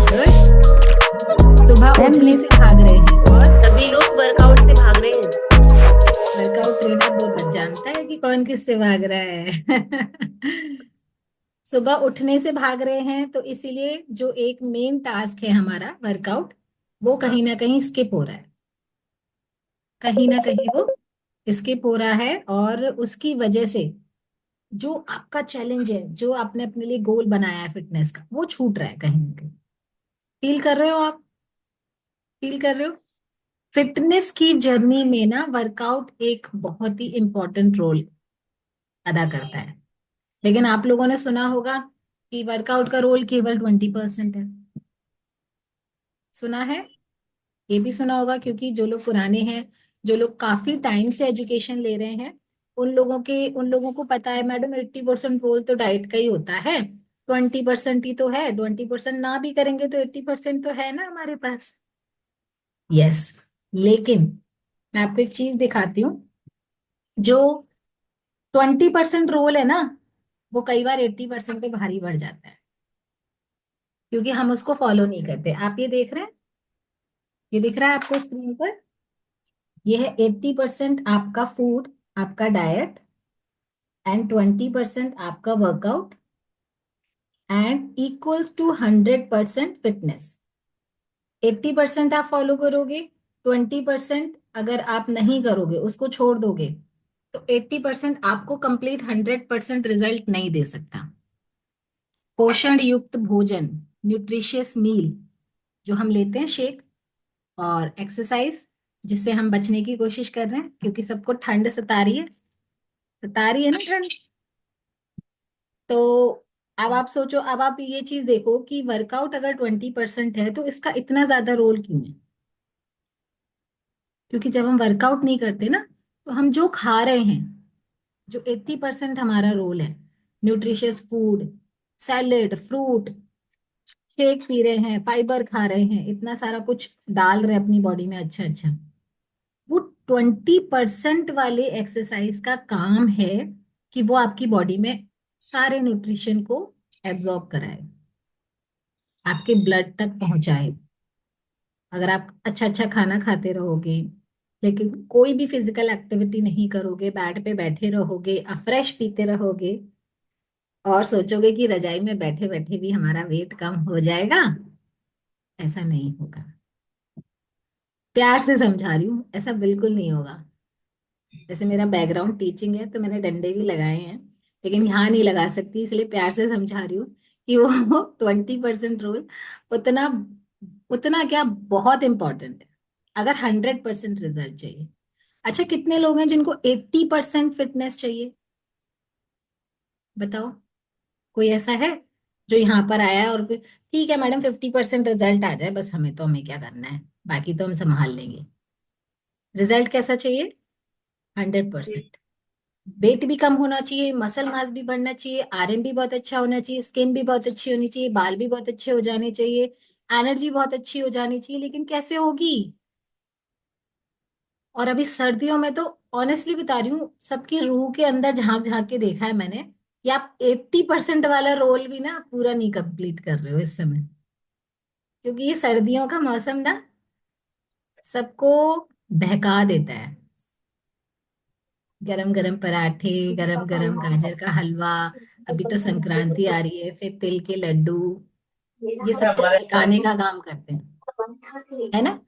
Good. सुबह ma'am उठने ये से भाग रहे हैं और सभी लोग वर्कआउट से भाग रहे हैं। वर्कआउट ट्रेनर वो जानता है कि कौन किससे भाग रहा है। सुबह उठने से भाग रहे हैं तो इसीलिए जो एक मेन टास्क है हमारा वर्कआउट, वो कहीं ना कहीं स्किप हो रहा है। कहीं ना कहीं वो स्किप हो रहा है और उसकी वजह से जो आपका चैलेंज है, जो आपने अपने लिए गोल बनाया है फिटनेस का, वो छूट रहा है कहीं ना कहीं। फील कर रहे हो आप? फील कर रहे हो? फिटनेस की जर्नी में ना वर्कआउट एक बहुत ही इंपॉर्टेंट रोल अदा करता है। लेकिन आप लोगों ने सुना होगा कि वर्कआउट का रोल केवल 20% है। सुना है? ये भी सुना होगा, क्योंकि जो लोग पुराने हैं, जो लोग काफी टाइम से एजुकेशन ले रहे हैं, उन लोगों को पता है मैडम 80% रोल तो डाइट का ही होता है, 20% ही तो है, 20% ना भी करेंगे तो 80% तो है ना हमारे पास। यस। लेकिन मैं आपको एक चीज दिखाती हूँ। जो 20% रोल है ना, वो कई बार 80% पे भारी पड़ जाता है, क्योंकि हम उसको फॉलो नहीं करते। आप ये देख रहे हैं? ये दिख रहा है आपको स्क्रीन पर? ये है 80% आपका फूड, आपका डाइट, एंड 20% आपका workout, and equal to 100% fitness. 80% आप फॉलो करोगे, 20% अगर आप नहीं करोगे, उसको छोड़ दोगे, तो 80% आपको कंप्लीट 100% रिजल्ट नहीं दे सकता। पोषण युक्त भोजन, न्यूट्रिशियस मील जो हम लेते हैं, शेक और एक्सरसाइज जिससे हम बचने की कोशिश कर रहे हैं, क्योंकि सबको ठंड सता रही है ना ठंड। तो अब आप सोचो, अब आप ये चीज देखो कि वर्कआउट अगर 20% है तो इसका इतना ज्यादा रोल क्यों है? क्योंकि जब हम वर्कआउट नहीं करते ना, तो हम जो खा रहे हैं, जो 80% हमारा रोल है, nutritious food, salad, fruit, shake P रहे हैं, फाइबर खा रहे हैं, इतना सारा कुछ डाल रहे हैं अपनी बॉडी में, अच्छा अच्छा, वो 20% वाले एक्सरसाइज का काम है कि वो आपकी बॉडी में सारे न्यूट्रिशन को एब्जॉर्ब कराए, आपके ब्लड तक पहुंचाए। अगर आप अच्छा अच्छा खाना खाते रहोगे, लेकिन कोई भी फिजिकल एक्टिविटी नहीं करोगे, बेड पे बैठे रहोगे, अफ्रेश पीते रहोगे, और सोचोगे कि रजाई में बैठे बैठे भी हमारा वेट कम हो जाएगा, ऐसा नहीं होगा। प्यार से समझा रही हूँ, ऐसा बिल्कुल नहीं होगा। जैसे मेरा बैकग्राउंड टीचिंग है तो मैंने डंडे भी लगाए हैं, लेकिन यहाँ नहीं लगा सकती, इसलिए प्यार से समझा रही हूँ कि वो 20% रोल उतना, उतना क्या, बहुत इंपॉर्टेंट है अगर 100% रिजल्ट चाहिए। अच्छा, कितने लोग हैं जिनको 80% फिटनेस चाहिए? बताओ। कोई ऐसा है जो यहाँ पर आया है और ठीक है मैडम 50% रिजल्ट आ जाए बस, हमें क्या करना है, बाकी तो हम संभाल लेंगे। रिजल्ट कैसा चाहिए? 100%। वेट भी कम होना चाहिए, मसल मास भी बढ़ना चाहिए, आरएम भी बहुत अच्छा होना चाहिए, स्किन भी बहुत अच्छी होनी चाहिए, बाल भी बहुत अच्छे हो जाने चाहिए, एनर्जी बहुत अच्छी हो जानी चाहिए। लेकिन कैसे होगी? और अभी सर्दियों में तो ऑनेस्टली बता रही हूँ, सबकी रूह के अंदर झांक झांक के देखा है मैंने कि आप 80% वाला रोल भी ना पूरा नहीं कंप्लीट कर रहे हो इस समय, क्योंकि ये सर्दियों का मौसम ना सबको बहका देता है। गरम गरम पराठे, गरम गरम गाजर का हलवा, अभी तो संक्रांति आ रही है, फिर तिल के लड्डू, ये सब तो बहकाने का काम करते हैं, है ना?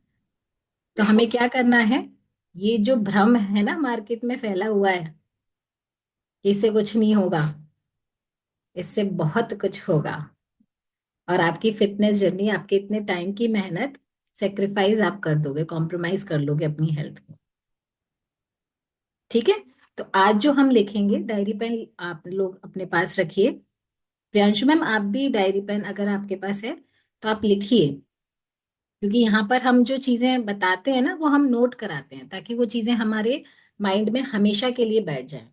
तो हमें क्या करना है? ये जो भ्रम है ना मार्केट में फैला हुआ है कि इससे कुछ नहीं होगा, इससे बहुत कुछ होगा। और आपकी फिटनेस जर्नी, आपके इतने टाइम की मेहनत सेक्रीफाइस आप कर दोगे, कॉम्प्रोमाइज कर लोगे अपनी हेल्थ को। ठीक है? तो आज जो हम लिखेंगे, डायरी पेन आप लोग अपने पास रखिए। प्रियांशु मैम, आप भी डायरी पेन अगर आपके पास है तो आप लिखिए, क्योंकि यहाँ पर हम जो चीजें बताते हैं ना, वो हम नोट कराते हैं ताकि वो चीजें हमारे माइंड में हमेशा के लिए बैठ जाएं।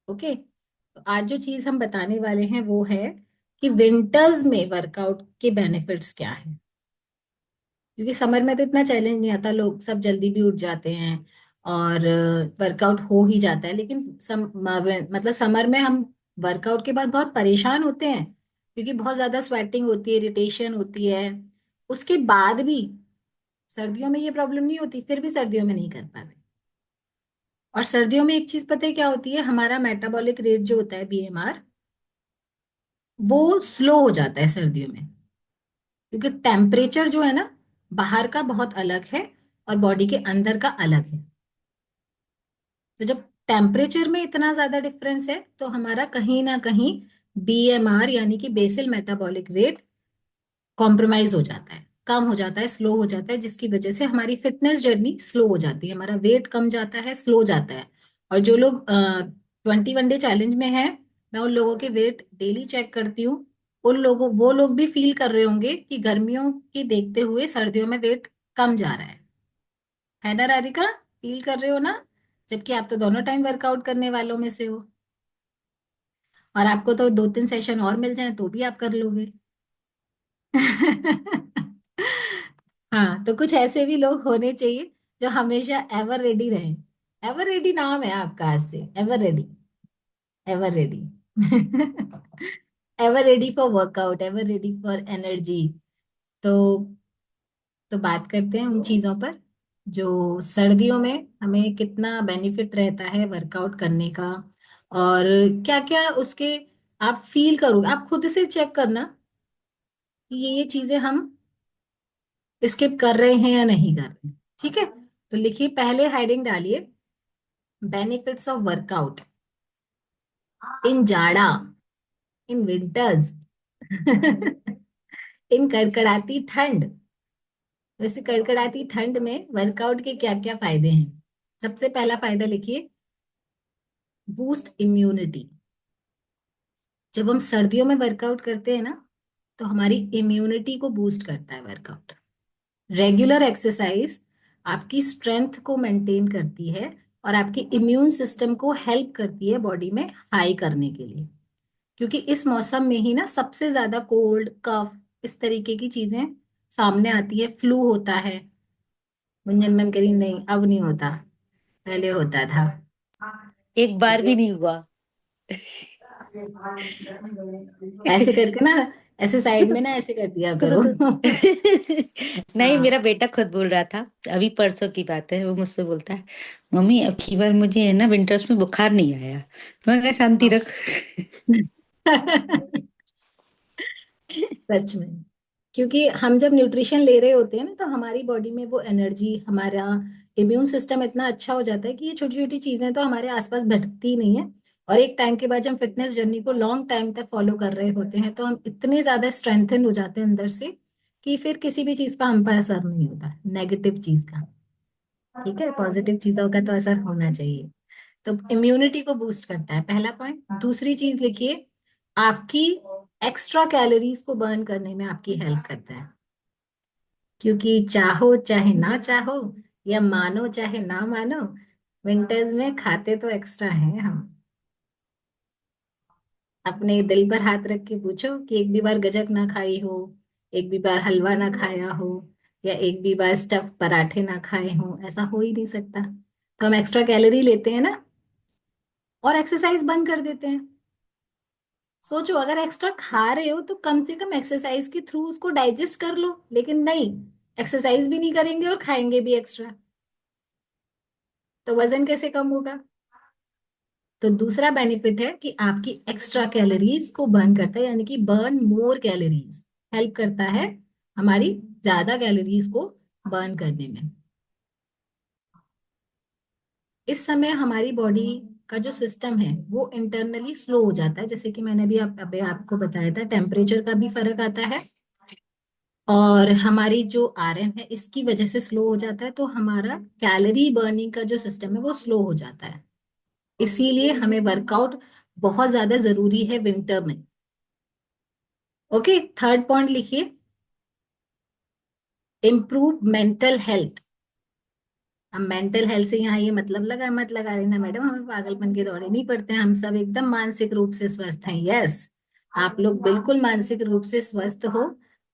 ओके? तो आज जो चीज हम बताने वाले हैं वो है कि विंटर्स में वर्कआउट के बेनिफिट्स क्या हैं। क्योंकि समर में तो इतना चैलेंज नहीं आता, लोग सब जल्दी भी उठ जाते हैं और वर्कआउट हो ही जाता है। लेकिन मतलब समर में हम वर्कआउट के बाद बहुत परेशान होते हैं, क्योंकि बहुत ज्यादा स्वेटिंग होती है, इरिटेशन होती है। उसके बाद भी सर्दियों में ये प्रॉब्लम नहीं होती, फिर भी सर्दियों में नहीं कर पाते। और सर्दियों में एक चीज पता है क्या होती है, हमारा मेटाबॉलिक रेट जो होता है बीएमआर, वो स्लो हो जाता है सर्दियों में। क्योंकि टेम्परेचर जो है ना, बाहर का बहुत अलग है और बॉडी के अंदर का अलग है। तो जब टेम्परेचर में इतना ज्यादा डिफरेंस है तो हमारा कहीं ना कहीं बीएमआर यानी कि बेसल मेटाबॉलिक रेट कॉम्प्रोमाइज हो जाता है, कम हो जाता है, स्लो हो जाता है, जिसकी वजह से हमारी फिटनेस जर्नी स्लो हो जाती है, हमारा वेट कम जाता है, स्लो जाता है। और जो लोग 21 डे चैलेंज में है, मैं उन लोगों के वेट डेली चेक करती हूँ। उन लोगों वो लोग भी फील कर रहे होंगे कि गर्मियों की देखते हुए सर्दियों में वेट कम जा रहा है ना राधिका? फील कर रहे हो ना? जबकि आप तो दोनों टाइम वर्कआउट करने वालों में से हो, और आपको तो 2-3 सेशन और मिल जाए तो भी आप कर लोगे। हाँ, तो कुछ ऐसे भी लोग होने चाहिए जो हमेशा एवर रेडी रहें। एवर रेडी नाम है आपका आज से, ever ready. Ever ready. Ever ready for workout, ever ready for energy. तो बात करते हैं उन चीजों पर जो सर्दियों में हमें कितना बेनिफिट रहता है वर्कआउट करने का, और क्या क्या उसके आप फील करो, आप खुद से चेक करना कि ये चीजें हम स्किप कर रहे हैं या नहीं कर रहे हैं। ठीक है, तो लिखिए, पहले हेडिंग डालिए, बेनिफिट्स ऑफ वर्कआउट इन जाड़ा, इन विंटर्स। इन कड़कड़ाती ठंड। वैसे कड़कड़ाती ठंड में वर्कआउट के क्या क्या फायदे हैं? सबसे पहला फायदा लिखिए, बूस्ट इम्यूनिटी। जब हम सर्दियों में वर्कआउट करते हैं ना, तो हमारी इम्यूनिटी को बूस्ट करता है वर्कआउट। रेगुलर एक्सरसाइज आपकी स्ट्रेंथ को मेंटेन करती है और आपके इम्यून सिस्टम को हेल्प करती है बॉडी में हाई करने के लिए। क्योंकि इस मौसम में ही ना सबसे ज्यादा कोल्ड, कफ, इस तरीके की चीजें सामने आती है, फ्लू होता है। गुंजन मैम कह रही नहीं अब नहीं होता, पहले होता था। एक बार भी नहीं हुआ। ऐसे करके ना, ऐसे साइड में ना ऐसे कर दिया करो। नहीं, हाँ। मेरा बेटा खुद बोल रहा था। अभी परसों की बात है, वो मुझसे बोलता है, मम्मी अब की बार मुझे है ना विंटर्स में बुखार नहीं आया। मैं कहा शांति रख। सच में, क्योंकि हम जब न्यूट्रिशन ले रहे होते हैं ना, तो हमारी बॉडी में वो एनर्जी, हमारा इम्यून सिस्टम इतना अच्छा हो जाता है कि ये छोटी छोटी चीजें तो हमारे आसपास भटकती ही नहीं है। और एक टाइम के बाद जब हम फिटनेस जर्नी को लॉन्ग टाइम तक फॉलो कर रहे होते हैं, तो हम इतने ज्यादा स्ट्रेंथन हो जाते हैं अंदर से कि फिर किसी भी चीज का हम पर असर नहीं होता, नेगेटिव चीज का। ठीक है, पॉजिटिव चीजों का तो असर होना चाहिए। तो इम्यूनिटी को बूस्ट करता है, पहला पॉइंट। दूसरी चीज लिखिए, आपकी एक्स्ट्रा कैलोरीज को बर्न करने में आपकी हेल्प करता है। क्योंकि चाहो चाहे ना चाहो, या मानो चाहे ना मानो, विंटर्स में खाते तो एक्स्ट्रा हैं हम। अपने दिल पर हाथ रख के पूछो कि एक भी बार गजक ना खाई हो, एक भी बार हलवा ना खाया हो, या एक भी बार स्टफ पराठे ना खाए हो, ऐसा हो ही नहीं सकता। तो हम एक्स्ट्रा कैलोरी लेते हैं ना, और एक्सरसाइज बंद कर देते हैं। सोचो, अगर एक्स्ट्रा खा रहे हो तो कम से कम एक्सरसाइज के थ्रू उसको डाइजेस्ट कर लो, लेकिन नहीं, एक्सरसाइज भी नहीं करेंगे और खाएंगे भी एक्स्ट्रा, तो वजन कैसे कम होगा? तो दूसरा बेनिफिट है कि आपकी एक्स्ट्रा कैलोरीज को बर्न करता है, यानी कि बर्न मोर कैलोरीज, हेल्प करता है हमारी ज्यादा कैलोरीज को बर्न करने में। इस समय हमारी बॉडी का जो सिस्टम है वो इंटरनली स्लो हो जाता है, जैसे कि मैंने भी अभी आपको बताया था, टेम्परेचर का भी फर्क आता है, और हमारी जो आरएम है इसकी वजह से स्लो हो जाता है, तो हमारा कैलोरी बर्निंग का जो सिस्टम है वो स्लो हो जाता है। इसीलिए हमें वर्कआउट बहुत ज्यादा जरूरी है विंटर में। ओके, थर्ड पॉइंट लिखिए, इम्प्रूव मेंटल हेल्थ। हम मेंटल हेल्थ से यहाँ ये मतलब लगा मत लगा लेना मैडम, हमें पागलपन के दौरे नहीं पड़ते हैं, हम सब एकदम मानसिक रूप से स्वस्थ हैं। यस, आप लोग बिल्कुल मानसिक रूप से स्वस्थ हो,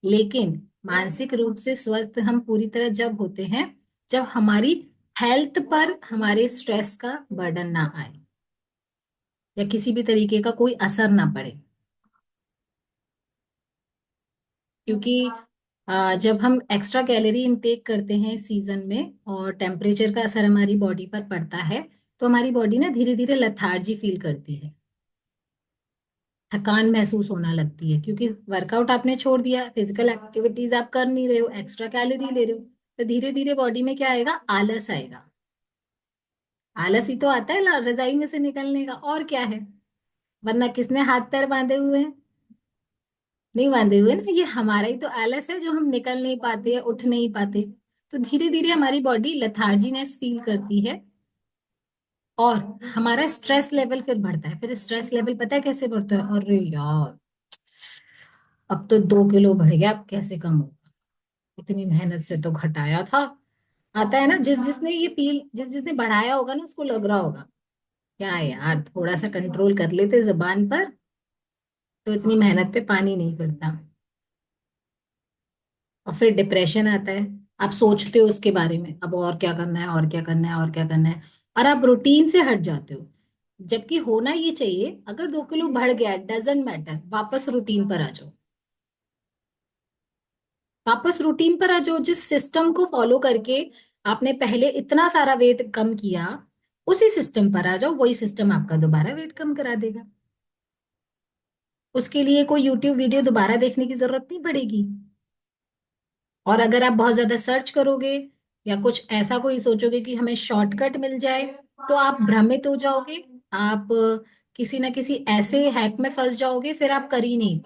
लेकिन मानसिक रूप से स्वस्थ हम पूरी तरह जब होते हैं जब हमारी हेल्थ पर हमारे स्ट्रेस का बर्डन ना आए, या किसी भी तरीके का कोई असर ना पड़े। क्योंकि जब हम एक्स्ट्रा कैलोरी इनटेक करते हैं इस सीजन में और टेम्परेचर का असर हमारी बॉडी पर पड़ता है, तो हमारी बॉडी ना धीरे धीरे लेथार्जी फील करती है, थकान महसूस होना लगती है, क्योंकि वर्कआउट आपने छोड़ दिया, फिजिकल एक्टिविटीज आप कर नहीं रहे हो, एक्स्ट्रा कैलोरी ले रहे हो, तो धीरे धीरे बॉडी में क्या आएगा, आलस आएगा। आलस ही तो आता है रजाई में से निकलने का, और क्या है। वरना किसने हाथ पैर बांधे हुए हैं? नहीं बांधे हुए ना, ये हमारा ही तो आलस है जो हम निकल नहीं पाते, उठ नहीं पाते। तो धीरे धीरे हमारी बॉडी लेथार्जीनेस फील करती है, और हमारा स्ट्रेस लेवल फिर बढ़ता है। फिर स्ट्रेस लेवल पता है कैसे बढ़ता है? अरे यार, अब तो 2 किलो बढ़ गया, अब कैसे कम होगा, इतनी मेहनत से तो घटाया था। आता है ना, जिस जिसने ये फील, जिस जिसने बढ़ाया होगा ना, उसको लग रहा होगा क्या यार, थोड़ा सा कंट्रोल कर लेते जुबान पर, तो इतनी मेहनत पे पानी नहीं पड़ता। और फिर डिप्रेशन आता है। आप सोचते हो उसके बारे में, अब और क्या करना है, और क्या करना है, और क्या करना है, और आप रूटीन से हट जाते हो। जबकि होना ये चाहिए, अगर 2 किलो बढ़ गया डजेंट मैटर, वापस रूटीन पर आ जाओ। वापस रूटीन पर आ जाओ, जिस सिस्टम को फॉलो करके आपने पहले इतना सारा वेट कम किया, उसी सिस्टम पर आ जाओ, वही सिस्टम आपका दोबारा वेट कम करा देगा। उसके लिए कोई यूट्यूब वीडियो दोबारा देखने की जरूरत नहीं पड़ेगी। और अगर आप बहुत ज्यादा सर्च करोगे, या कुछ ऐसा कोई सोचोगे कि हमें शॉर्टकट मिल जाए, तो आप भ्रमित हो जाओगे। आप किसी ना किसी ऐसे हैक में फंस जाओगे, फिर आप कर ही नहीं।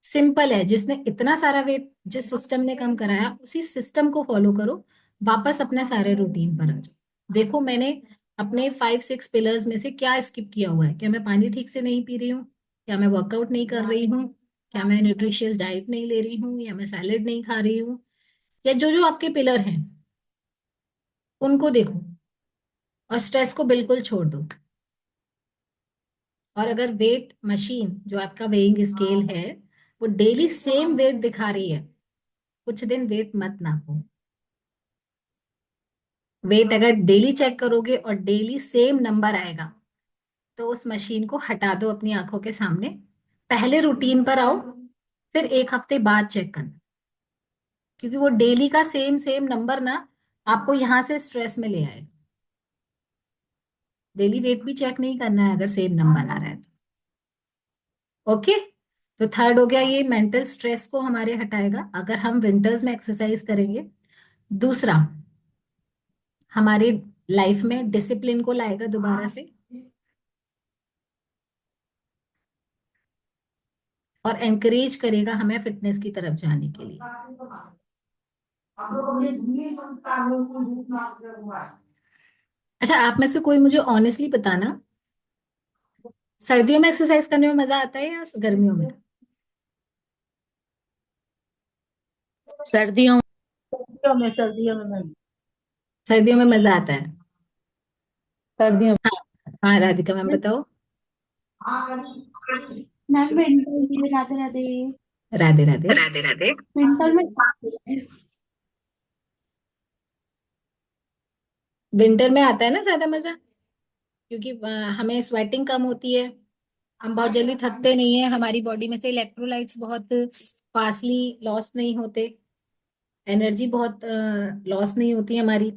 सिंपल है, जिसने इतना सारा वेट, जिस सिस्टम ने कम कराया, उसी सिस्टम को फॉलो करो, वापस अपने सारे रूटीन पर आ जाओ। देखो मैंने अपने 5 6 पिलर्स में से क्या स्किप किया हुआ है। क्या मैं पानी ठीक से नहीं पी रही हूँ? क्या मैं वर्कआउट नहीं कर रही हूँ? क्या मैं न्यूट्रिशियस डाइट नहीं ले रही हूँ, या मैं सैलेड नहीं खा रही हूँ? या जो जो आपके पिलर हैं, उनको देखो, और स्ट्रेस को बिल्कुल छोड़ दो। और अगर वेट मशीन, जो आपका वेइंग स्केल है, वो डेली सेम वेट दिखा रही है, कुछ दिन वेट मत नापो। वेट अगर डेली चेक करोगे और डेली सेम नंबर आएगा, तो उस मशीन को हटा दो अपनी आंखों के सामने। पहले रूटीन पर आओ, फिर 1 हफ्ते बाद चेक करना। क्योंकि वो डेली का सेम सेम नंबर ना, आपको यहां से स्ट्रेस में ले आएगा। डेली वेट भी चेक नहीं करना है अगर सेम नंबर आ रहा है तो। ओके। तो थर्ड हो गया, ये मेंटल स्ट्रेस को हमारे हटाएगा अगर हम विंटर्स में एक्सरसाइज करेंगे। दूसरा, हमारे लाइफ में डिसिप्लिन को लाएगा दोबारा से, और एनकरेज करेगा हमें फिटनेस की तरफ जाने के लिए। अच्छा, आप में से कोई मुझे ऑनेस्टली बताना, सर्दियों में एक्सरसाइज करने में मजा आता है या गर्मियों में? सर्दियों सर्दियों में नहीं। सर्दियों में मजा आता है। सर्दियों हाँ। हाँ राधिका मैम बताओ। मैम विंटर में राधे राधे। राधे राधे। राधे राधे। विंटर में विंटर में आता है ना ज्यादा मजा, क्योंकि हमें स्वेटिंग कम होती है, हम बहुत जल्दी थकते नहीं है, हमारी बॉडी में से इलेक्ट्रोलाइट्स बहुत फास्टली लॉस नहीं होते, एनर्जी बहुत लॉस नहीं होती हमारी।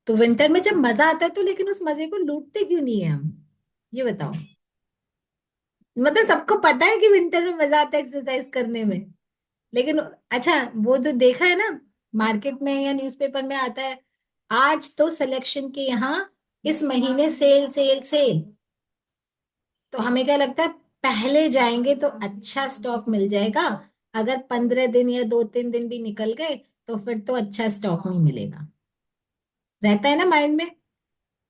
तो विंटर में जब मजा आता है तो, लेकिन उस मजे को लूटते क्यों नहीं है हम, ये बताओ। मतलब सबको पता है कि विंटर में मजा आता है एक्सरसाइज करने में, लेकिन अच्छा, वो तो देखा है ना, मार्केट में या न्यूज़पेपर में आता है, आज तो सिलेक्शन के यहाँ इस महीने सेल सेल सेल। तो हमें क्या लगता है, पहले जाएंगे तो अच्छा स्टॉक मिल जाएगा, अगर 15 दिन या 2 3 दिन भी निकल गए, तो फिर तो अच्छा स्टॉक नहीं मिलेगा, रहता है ना माइंड में।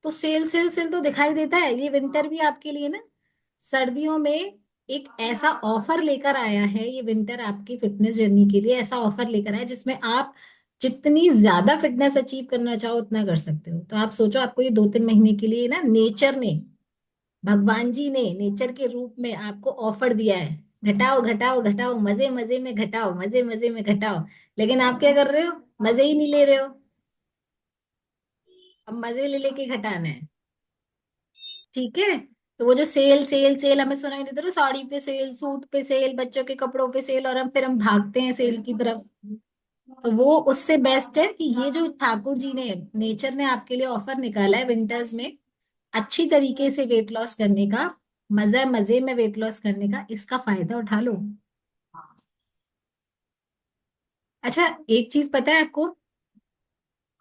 तो सेल सेल सेल तो दिखाई देता है। ये विंटर भी आपके लिए ना, सर्दियों में एक ऐसा ऑफर लेकर आया है, ये विंटर आपकी फिटनेस जर्नी के लिए ऐसा ऑफर लेकर आया है, जिसमें आप जितनी ज्यादा फिटनेस अचीव करना चाहो उतना कर सकते हो। तो आप सोचो, आपको ये 2 3 महीने के लिए ना नेचर ने, भगवान जी ने नेचर के रूप में आपको ऑफर दिया है, घटाओ घटाओ घटाओ, मजे मजे में घटाओ, मजे मजे में घटाओ। लेकिन आप क्या कर रहे हो, मजे ही नहीं ले रहे हो। अब मजे ले लेके घटाना है, ठीक है। तो वो जो सेल सेल सेल हमें सुनाई देता है ना, साड़ी पे सेल, सूट पे सेल, बच्चों के कपड़ों पे सेल, और हम भागते हैं सेल की तरफ। तो वो उससे बेस्ट है कि ये जो ठाकुर जी ने, नेचर ने आपके लिए ऑफर निकाला है विंटर्स में, अच्छी तरीके से वेट लॉस करने का, मजे मजे में वेट लॉस करने का, इसका फायदा उठा लो। अच्छा, एक चीज पता है आपको,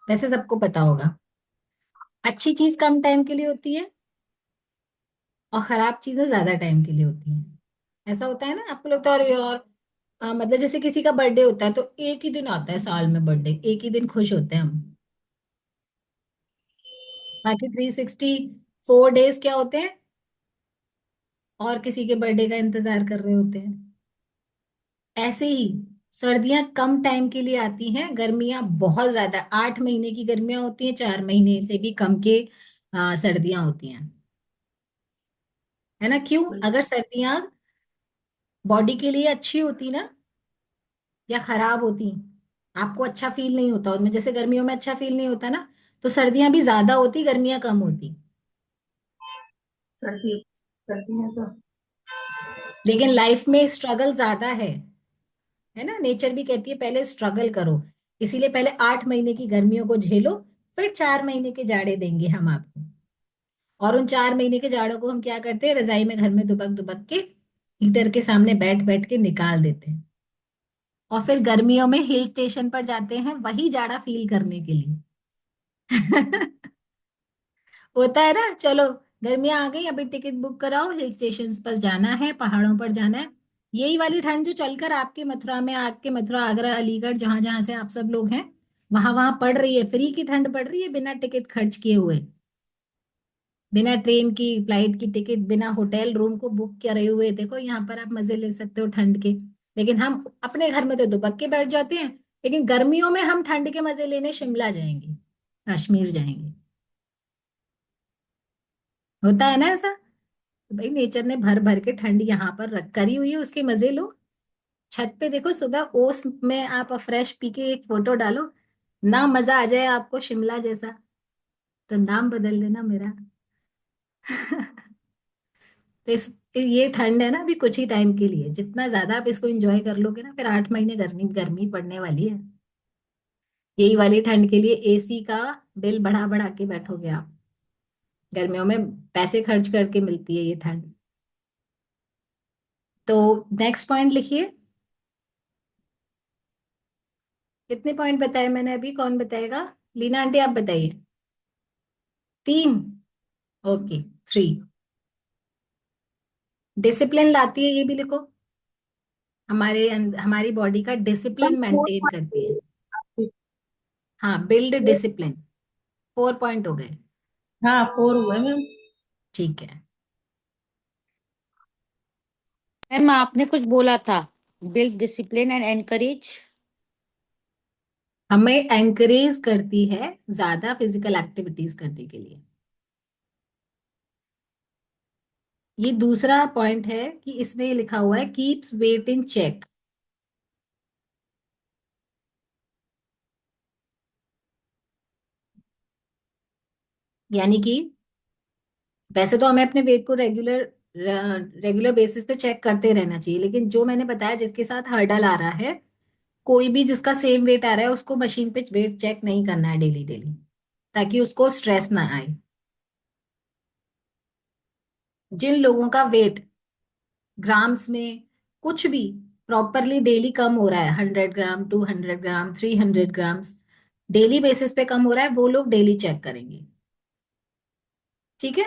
वैसे सबको पता होगा, अच्छी चीज कम टाइम के लिए होती है और खराब चीजें ज्यादा टाइम के लिए होती हैं। ऐसा होता है ना, आपको लगता है अरे यार, मतलब जैसे किसी का बर्थडे होता है तो एक ही दिन आता है साल में बर्थडे, एक ही दिन खुश होते हैं हम, बाकी 364 डेज क्या होते हैं, और किसी के बर्थडे का इंतजार कर रहे होते हैं। ऐसे ही सर्दियां कम टाइम के लिए आती हैं, गर्मियां बहुत ज्यादा, 8 महीने की गर्मियां होती हैं, 4 महीने से भी कम के सर्दियां होती हैं। है ना? क्यों? अगर सर्दियां बॉडी के लिए अच्छी होती ना, या खराब होती, आपको अच्छा फील नहीं होता उनमें, जैसे गर्मियों में अच्छा फील नहीं होता ना, तो सर्दियां भी ज्यादा होती, गर्मियां कम होती। सर्दी सर्दी में तो लेकिन लाइफ में स्ट्रगल ज्यादा है ना, नेचर भी कहती है पहले स्ट्रगल करो, इसीलिए पहले 8 महीने की गर्मियों को झेलो, फिर 4 महीने के जाड़े देंगे हम आपको। और उन 4 महीने के जाड़ों को हम क्या करते हैं, रजाई में घर में दुबक दुबक के हीटर के सामने बैठ बैठ के निकाल देते हैं, और फिर गर्मियों में हिल स्टेशन पर जाते हैं वही जाड़ा फील करने के लिए। होता है ना, चलो गर्मियां आ गई, अभी टिकट बुक कराओ, हिल स्टेशन पर जाना है, पहाड़ों पर जाना है। यही वाली ठंड जो चलकर आपके मथुरा में, आपके मथुरा, आगरा, अलीगढ़, जहां जहां से आप सब लोग हैं, वहां वहां पड़ रही है, फ्री की ठंड पड़ रही है, बिना टिकट खर्च किए हुए, बिना ट्रेन की फ्लाइट की टिकट, बिना होटल रूम को बुक करे हुए, देखो यहाँ पर आप मजे ले सकते हो ठंड के। लेकिन हम अपने घर में तो दुबक के बैठ जाते हैं, लेकिन गर्मियों में हम ठंड के मजे लेने शिमला जाएंगे, कश्मीर जाएंगे। होता है ना ऐसा? तो भाई नेचर ने भर भर के ठंड यहाँ पर रख करी हुई है, उसके मजे लो। छत पे देखो, सुबह ओस में आप फ्रेश पी के एक फोटो डालो, ना मजा आ जाए आपको शिमला जैसा, तो नाम बदल देना मेरा। तो ये ठंड है ना, अभी कुछ ही टाइम के लिए, जितना ज्यादा आप इसको एंजॉय कर लोगे ना, फिर 8 महीने गर्मी गर्मी पड़ने वाली है। यही वाली ठंड के लिए एसी का बिल बढ़ा बढ़ा के बैठोगे आप, गर्मियों में पैसे खर्च करके मिलती है ये ठंड। तो नेक्स्ट पॉइंट लिखिए। कितने पॉइंट बताए मैंने अभी, कौन बताएगा? लीना आंटी आप बताइए। 3? ओके, 3। डिसिप्लिन लाती है, ये भी लिखो, हमारी बॉडी का डिसिप्लिन मेंटेन करती है। हाँ, बिल्ड डिसिप्लिन। 4 पॉइंट हो गए। हाँ 4 हुए मैम। ठीक है। मैम आपने कुछ बोला था, बिल्ड डिसिप्लिन एंड एनकरेज। हमें एंकरेज करती है ज्यादा फिजिकल एक्टिविटीज करने के लिए। ये दूसरा पॉइंट है कि इसमें ये लिखा हुआ है कीप्स वेट इन चेक। यानी कि वैसे तो हमें अपने वेट को रेगुलर रेगुलर बेसिस पे चेक करते रहना चाहिए, लेकिन जो मैंने बताया जिसके साथ हर्डल आ रहा है, कोई भी जिसका सेम वेट आ रहा है, उसको मशीन पे वेट चेक नहीं करना है डेली डेली, ताकि उसको स्ट्रेस ना आए। जिन लोगों का वेट ग्राम्स में कुछ भी प्रॉपरली डेली कम हो रहा है, 100 ग्राम, 200 ग्राम, 300 ग्राम्स, डेली बेसिस पे कम हो रहा है, वो लोग डेली चेक करेंगे। ठीक है?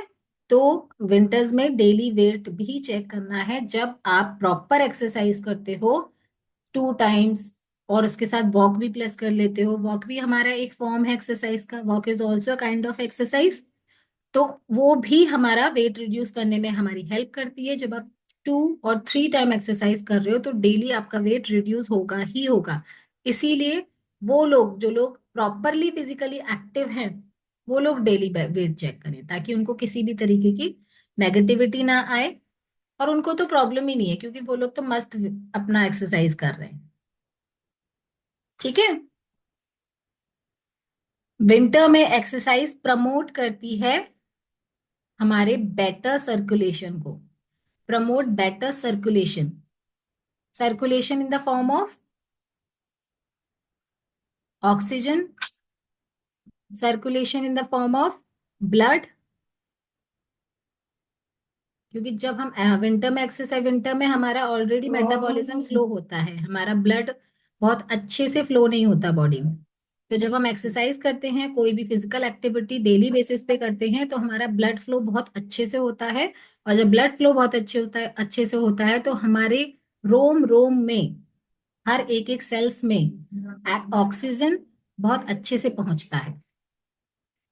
तो विंटर्स में डेली वेट भी चेक करना है, जब आप प्रॉपर एक्सरसाइज करते हो 2 टाइम्स, और उसके साथ वॉक भी प्लस कर लेते हो, वॉक भी हमारा एक फॉर्म है एक्सरसाइज का, walk is also kind of exercise. तो वो भी हमारा वेट रिड्यूस करने में हमारी हेल्प करती है। जब आप 2 और 3 टाइम एक्सरसाइज कर रहे हो, तो डेली आपका वेट रिड्यूस होगा ही होगा। इसीलिए वो लोग, जो लोग प्रॉपरली फिजिकली एक्टिव हैं, वो लोग डेली वेट चेक करें, ताकि उनको किसी भी तरीके की नेगेटिविटी ना आए। और उनको तो प्रॉब्लम ही नहीं है, क्योंकि वो लोग तो मस्त अपना एक्सरसाइज कर रहे हैं। ठीक है? विंटर में एक्सरसाइज प्रमोट करती है हमारे बेटर सर्कुलेशन को, promote better circulation, circulation in the form of oxygen, circulation in the form of blood. क्योंकि जब हम विंटर में एक्सरसाइज, विंटर में हमारा ऑलरेडी मेटाबॉलिज्म स्लो होता है, हमारा ब्लड बहुत अच्छे से फ्लो नहीं होता बॉडी में। तो जब हम एक्सरसाइज करते हैं, कोई भी फिजिकल एक्टिविटी डेली बेसिस पे करते हैं, तो हमारा ब्लड फ्लो बहुत अच्छे से होता है। और जब ब्लड फ्लो बहुत अच्छे से होता है, तो हमारे रोम रोम में, हर एक एक सेल्स में ऑक्सीजन बहुत अच्छे से पहुंचता है।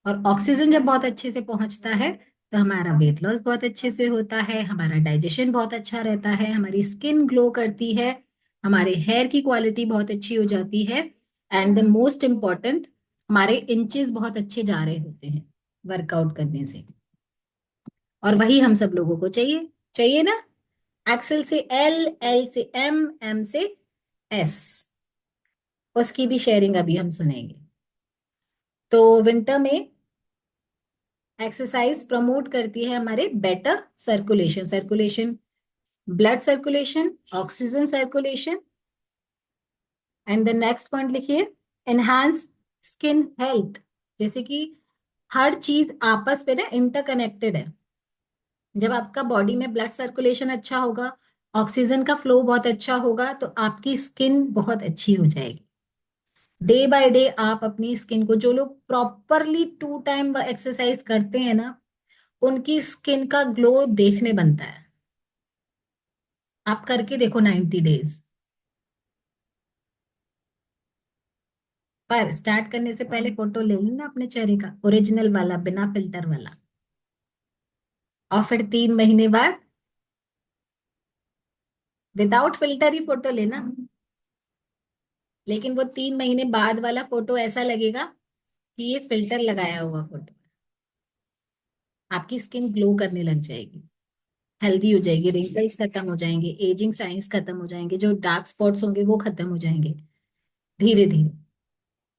और ऑक्सीजन जब बहुत अच्छे से पहुंचता है, तो हमारा वेट लॉस बहुत अच्छे से होता है, हमारा डाइजेशन बहुत अच्छा रहता है, हमारी स्किन ग्लो करती है, हमारे हेयर की क्वालिटी बहुत अच्छी हो जाती है, एंड द मोस्ट इम्पॉर्टेंट, हमारे इंचेस बहुत अच्छे जा रहे होते हैं वर्कआउट करने से। और वही हम सब लोगों को चाहिए, चाहिए ना। एक्सेल से एल, एल से एम, एम से एस। उसकी भी शेयरिंग अभी हम सुनेंगे। तो विंटर में एक्सरसाइज प्रमोट करती है हमारे better circulation, circulation, blood circulation, oxygen circulation. And the next point लिखिए, एनहांस स्किन हेल्थ। जैसे कि हर चीज आपस में ना इंटरकनेक्टेड है। जब आपका बॉडी में ब्लड सर्कुलेशन अच्छा होगा, ऑक्सीजन का फ्लो बहुत अच्छा होगा, तो आपकी स्किन बहुत अच्छी हो जाएगी। डे बाय डे आप अपनी स्किन को, जो लोग प्रॉपरली 2 टाइम एक्सरसाइज करते हैं ना, उनकी स्किन का ग्लो देखने बनता है। आप करके देखो 90 डेज। पर स्टार्ट करने से पहले फोटो ले लेना अपने चेहरे का, ओरिजिनल वाला, बिना फिल्टर वाला। और फिर 3 महीने बाद विदाउट फिल्टर ही फोटो लेना। लेकिन वो 3 महीने बाद वाला फोटो ऐसा लगेगा कि ये फिल्टर लगाया हुआ फोटो। आपकी स्किन ग्लो करने लग जाएगी, हेल्दी हो जाएगी, रिंकल्स खत्म हो जाएंगे, एजिंग साइंस खत्म हो जाएंगे, जो डार्क स्पॉट्स होंगे वो खत्म हो जाएंगे धीरे धीरे।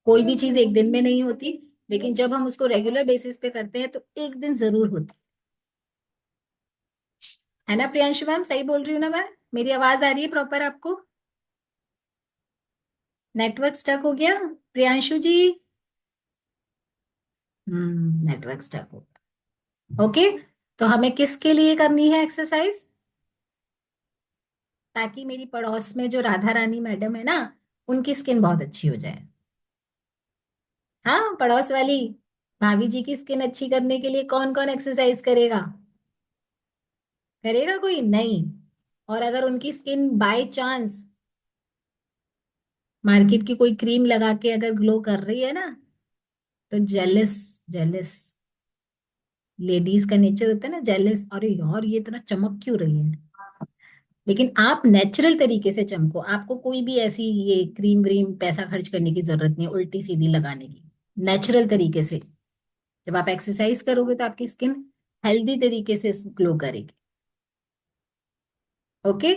कोई भी चीज एक दिन में नहीं होती, लेकिन जब हम उसको रेगुलर बेसिस पे करते हैं, तो एक दिन जरूर होती है ना। प्रियांशु मैम सही बोल रही हूँ ना मैं? मेरी आवाज आ रही है प्रॉपर आपको? नेटवर्क स्टक हो गया प्रियांशु जी? नेटवर्क स्टक हो गया। ओके, तो हमें किसके लिए करनी है एक्सरसाइज? ताकि मेरी पड़ोस में जो राधा रानी मैडम है ना, उनकी स्किन बहुत अच्छी हो जाए। हाँ, पड़ोस वाली भाभी जी की स्किन अच्छी करने के लिए कौन कौन एक्सरसाइज करेगा? करेगा कोई नहीं? और अगर उनकी स्किन बाय चांस मार्केट की कोई क्रीम लगा के अगर ग्लो कर रही है ना, तो जेलस, जेलस। लेडीज का नेचर होता है ना जेलस, अरे यार ये इतना चमक क्यों रही है। लेकिन आप नेचुरल तरीके से चमको, आपको कोई भी ऐसी ये क्रीम व्रीम पैसा खर्च करने की जरूरत नहीं है उल्टी सीधी लगाने की। नेचुरल तरीके से जब आप एक्सरसाइज करोगे, तो आपकी स्किन हेल्दी तरीके से ग्लो करेगी। ओके।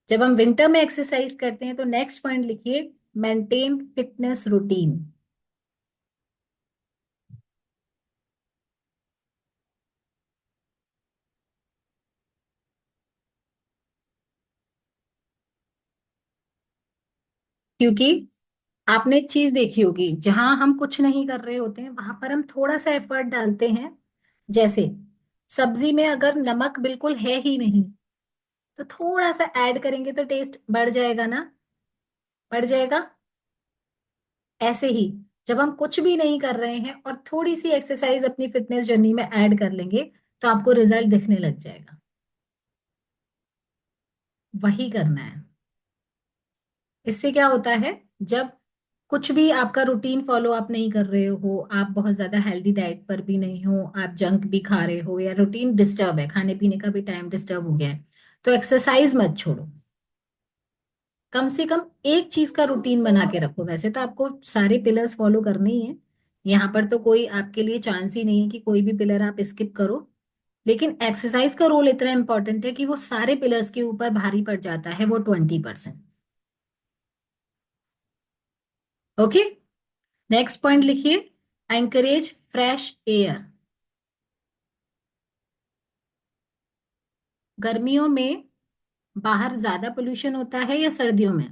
जब हम विंटर में एक्सरसाइज करते हैं, तो नेक्स्ट पॉइंट लिखिए, मेंटेन फिटनेस रूटीन। क्योंकि आपने एक चीज देखी होगी, जहां हम कुछ नहीं कर रहे होते हैं, वहां पर हम थोड़ा सा एफर्ट डालते हैं। जैसे सब्जी में अगर नमक बिल्कुल है ही नहीं, तो थोड़ा सा ऐड करेंगे तो टेस्ट बढ़ जाएगा ना, बढ़ जाएगा। ऐसे ही जब हम कुछ भी नहीं कर रहे हैं और थोड़ी सी एक्सरसाइज अपनी फिटनेस जर्नी में ऐड कर लेंगे, तो आपको रिजल्ट दिखने लग जाएगा। वही करना है। इससे क्या होता है, जब कुछ भी आपका रूटीन फॉलो आप नहीं कर रहे हो, आप बहुत ज्यादा हेल्दी डाइट पर भी नहीं हो, आप जंक भी खा रहे हो, या रूटीन डिस्टर्ब है, खाने पीने का भी टाइम डिस्टर्ब हो गया है, तो एक्सरसाइज मत छोड़ो। कम से कम एक चीज का रूटीन बना के रखो। वैसे तो आपको सारे पिलर्स फॉलो करने ही है, यहाँ पर तो कोई आपके लिए चांस ही नहीं है कि कोई भी पिलर आप स्किप करो। लेकिन एक्सरसाइज का रोल इतना इंपॉर्टेंट है कि वो सारे पिलर्स के ऊपर भारी पड़ जाता है, वो 20%। ओके। नेक्स्ट पॉइंट लिखिए, एंकरेज फ्रेश एयर। गर्मियों में बाहर ज्यादा पोल्यूशन होता है या सर्दियों में?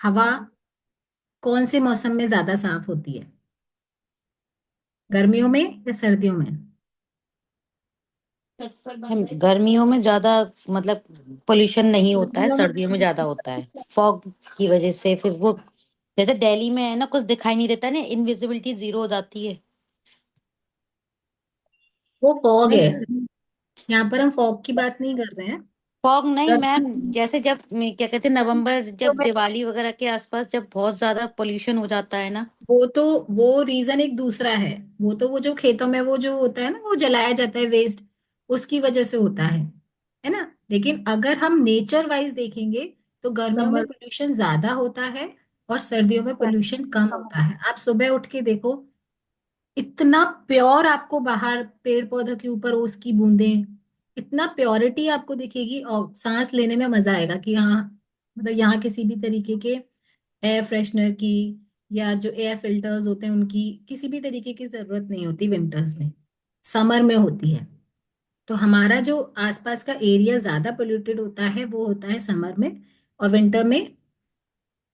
हवा कौन से मौसम में ज्यादा साफ होती है, गर्मियों में या सर्दियों में? गर्मियों में ज्यादा मतलब पोल्यूशन नहीं होता है, सर्दियों में सर्दियों में ज्यादा होता है फॉग की वजह से। फिर वो जैसे दिल्ली में है ना, कुछ दिखाई नहीं देता ना, इनविजिबिलिटी 0 हो जाती है। वो फॉग नहीं है, गर्मी यहाँ पर हम फॉग की बात नहीं कर रहे हैं। फॉग नहीं मैम, गर्मी जैसे जब क्या कहते हैं, नवंबर जो जब मैं दिवाली वगैरह के आसपास जब बहुत ज्यादा पोल्यूशन हो जाता है ना। वो तो वो रीजन एक दूसरा है। वो तो वो जो खेतों में वो जो होता है ना, वो जलाया जाता है वेस्ट, उसकी वजह से होता है ना। लेकिन अगर हम नेचर वाइज देखेंगे तो गर्मियों में समर पोल्यूशन ज्यादा होता है और सर्दियों में पोल्यूशन कम कम होता है। आप सुबह उठ के देखो, इतना प्योर आपको बाहर पेड़ पौधों के ऊपर ओस की बूंदें, इतना प्योरिटी आपको दिखेगी और सांस लेने में मजा आएगा कि हाँ, मतलब यहाँ किसी भी तरीके के एयर फ्रेशनर की या जो एयर फिल्टर्स होते हैं उनकी किसी भी तरीके की जरूरत नहीं होती विंटर्स में, समर में होती है। तो हमारा जो आसपास का एरिया ज्यादा पोल्यूटेड होता है वो होता है समर में, और विंटर में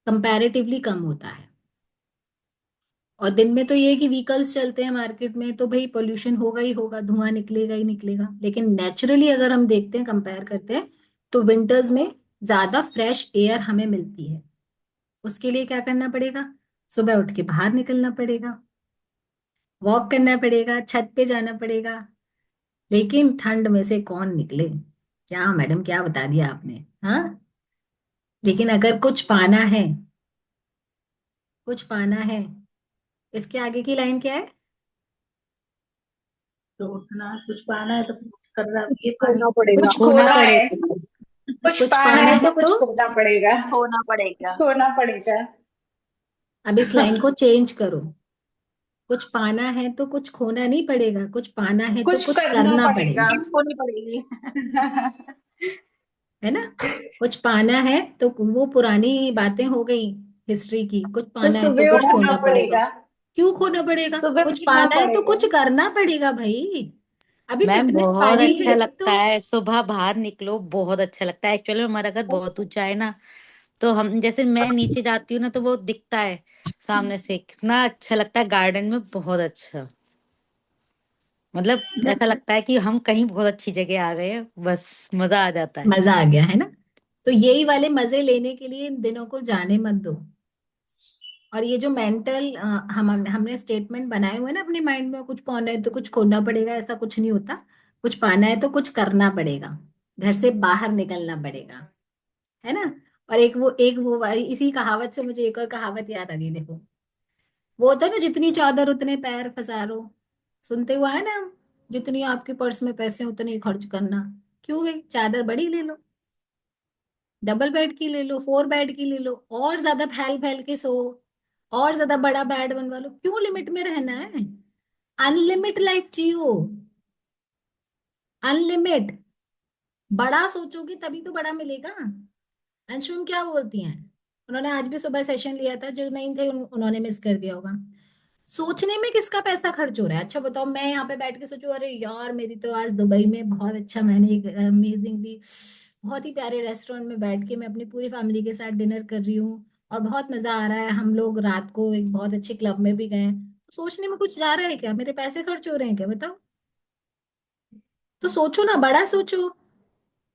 कंपैरेटिवली कम होता है। और दिन में तो ये है कि व्हीकल्स चलते हैं मार्केट में तो भाई पोल्यूशन होगा ही होगा, धुआं निकलेगा ही निकलेगा। लेकिन नेचुरली अगर हम देखते हैं, कंपेयर करते हैं, तो विंटर्स में ज्यादा फ्रेश एयर हमें मिलती है। उसके लिए क्या करना पड़ेगा? सुबह उठ के बाहर निकलना पड़ेगा, वॉक करना पड़ेगा, छत पे जाना पड़ेगा। लेकिन ठंड में से कौन निकले? क्या मैडम, क्या बता दिया आपने, हाँ। लेकिन अगर कुछ पाना है, कुछ पाना है, इसके आगे की लाइन क्या है? तो उठना कुछ पाना है तो कुछ करना ये पानी खोना पड़ेगा। कुछ कुछ खोना खोना है, पड़ेगा। कुछ कुछ पाना पाना है है तो तो कुछ खोना पड़ेगा। खोना पड़ेगा। खोना पड़ेगा। अब इस लाइन को चेंज करो। कुछ पाना है तो कुछ खोना नहीं पड़ेगा, कुछ पाना है तो कुछ कुछ करना करना पड़ेगा। पड़ेगा, चेंज होनी पड़ेगी। है ना। कुछ पाना है तो वो पुरानी बातें हो गई हिस्ट्री की, कुछ तो पाना है तो सुबह कुछ उठना खोना पड़ेगा। पड़ेगा। क्यों खोना पड़ेगा? सुबह कुछ उठना पाना है तो पड़ेगा। कुछ करना पड़ेगा भाई। अभी मैम फिटनेस बहुत पाने के अच्छा लिए लगता तो है, सुबह बाहर निकलो बहुत अच्छा लगता है। एक्चुअली हमारा घर बहुत ऊंचा है ना, तो हम जैसे मैं नीचे जाती हूँ ना तो वो दिखता है सामने से, कितना अच्छा लगता है गार्डन में, बहुत अच्छा। मतलब ऐसा लगता है कि हम कहीं बहुत अच्छी जगह आ गए हैं, बस मजा आ जाता है। मजा आ गया, है ना। तो यही वाले मजे लेने के लिए इन दिनों को जाने मत दो। और ये जो मेंटल हमने स्टेटमेंट बनाए हुए हैं ना अपने माइंड में, कुछ पाना है तो कुछ खोना पड़ेगा, ऐसा कुछ नहीं होता। कुछ पाना है तो कुछ करना पड़ेगा, घर से बाहर निकलना पड़ेगा, है ना। और इसी कहावत से मुझे एक और कहावत याद आ गई, देखो। वो होता है ना, जितनी चादर उतने पैर पसारो, सुनते हुआ है ना हम। जितनी आपके पर्स में पैसे हैं, उतने ही खर्च करना। क्यों भाई, चादर बड़ी ले लो, डबल बेड की ले लो, 4 बेड की ले लो, और ज्यादा फैल फैल के सो, और ज्यादा बड़ा बेड बनवा लो। क्यों लिमिट में रहना है? अनलिमिट लाइफ जियो, अनलिमिट। बड़ा सोचोगे तभी तो बड़ा मिलेगा। अंशुम क्या बोलती हैं? उन्होंने आज भी सुबह सेशन लिया था, जो नहीं थे उन्होंने मिस कर दिया होगा। सोचने में किसका पैसा खर्च हो रहा है? अच्छा बताओ, मैं यहाँ पे बैठ के सोचू अरे यार मेरी तो आज दुबई में बहुत अच्छा, मैंने एक अमेजिंगली बहुत ही प्यारे रेस्टोरेंट में बैठ के मैं अपनी पूरी फैमिली के साथ डिनर कर रही हूँ और बहुत मजा आ रहा है, हम लोग रात को एक बहुत अच्छे क्लब में भी गए। तो सोचने में कुछ जा रहा है क्या? मेरे पैसे खर्च हो रहे हैं क्या, बताओ। तो सोचो ना, बड़ा सोचो।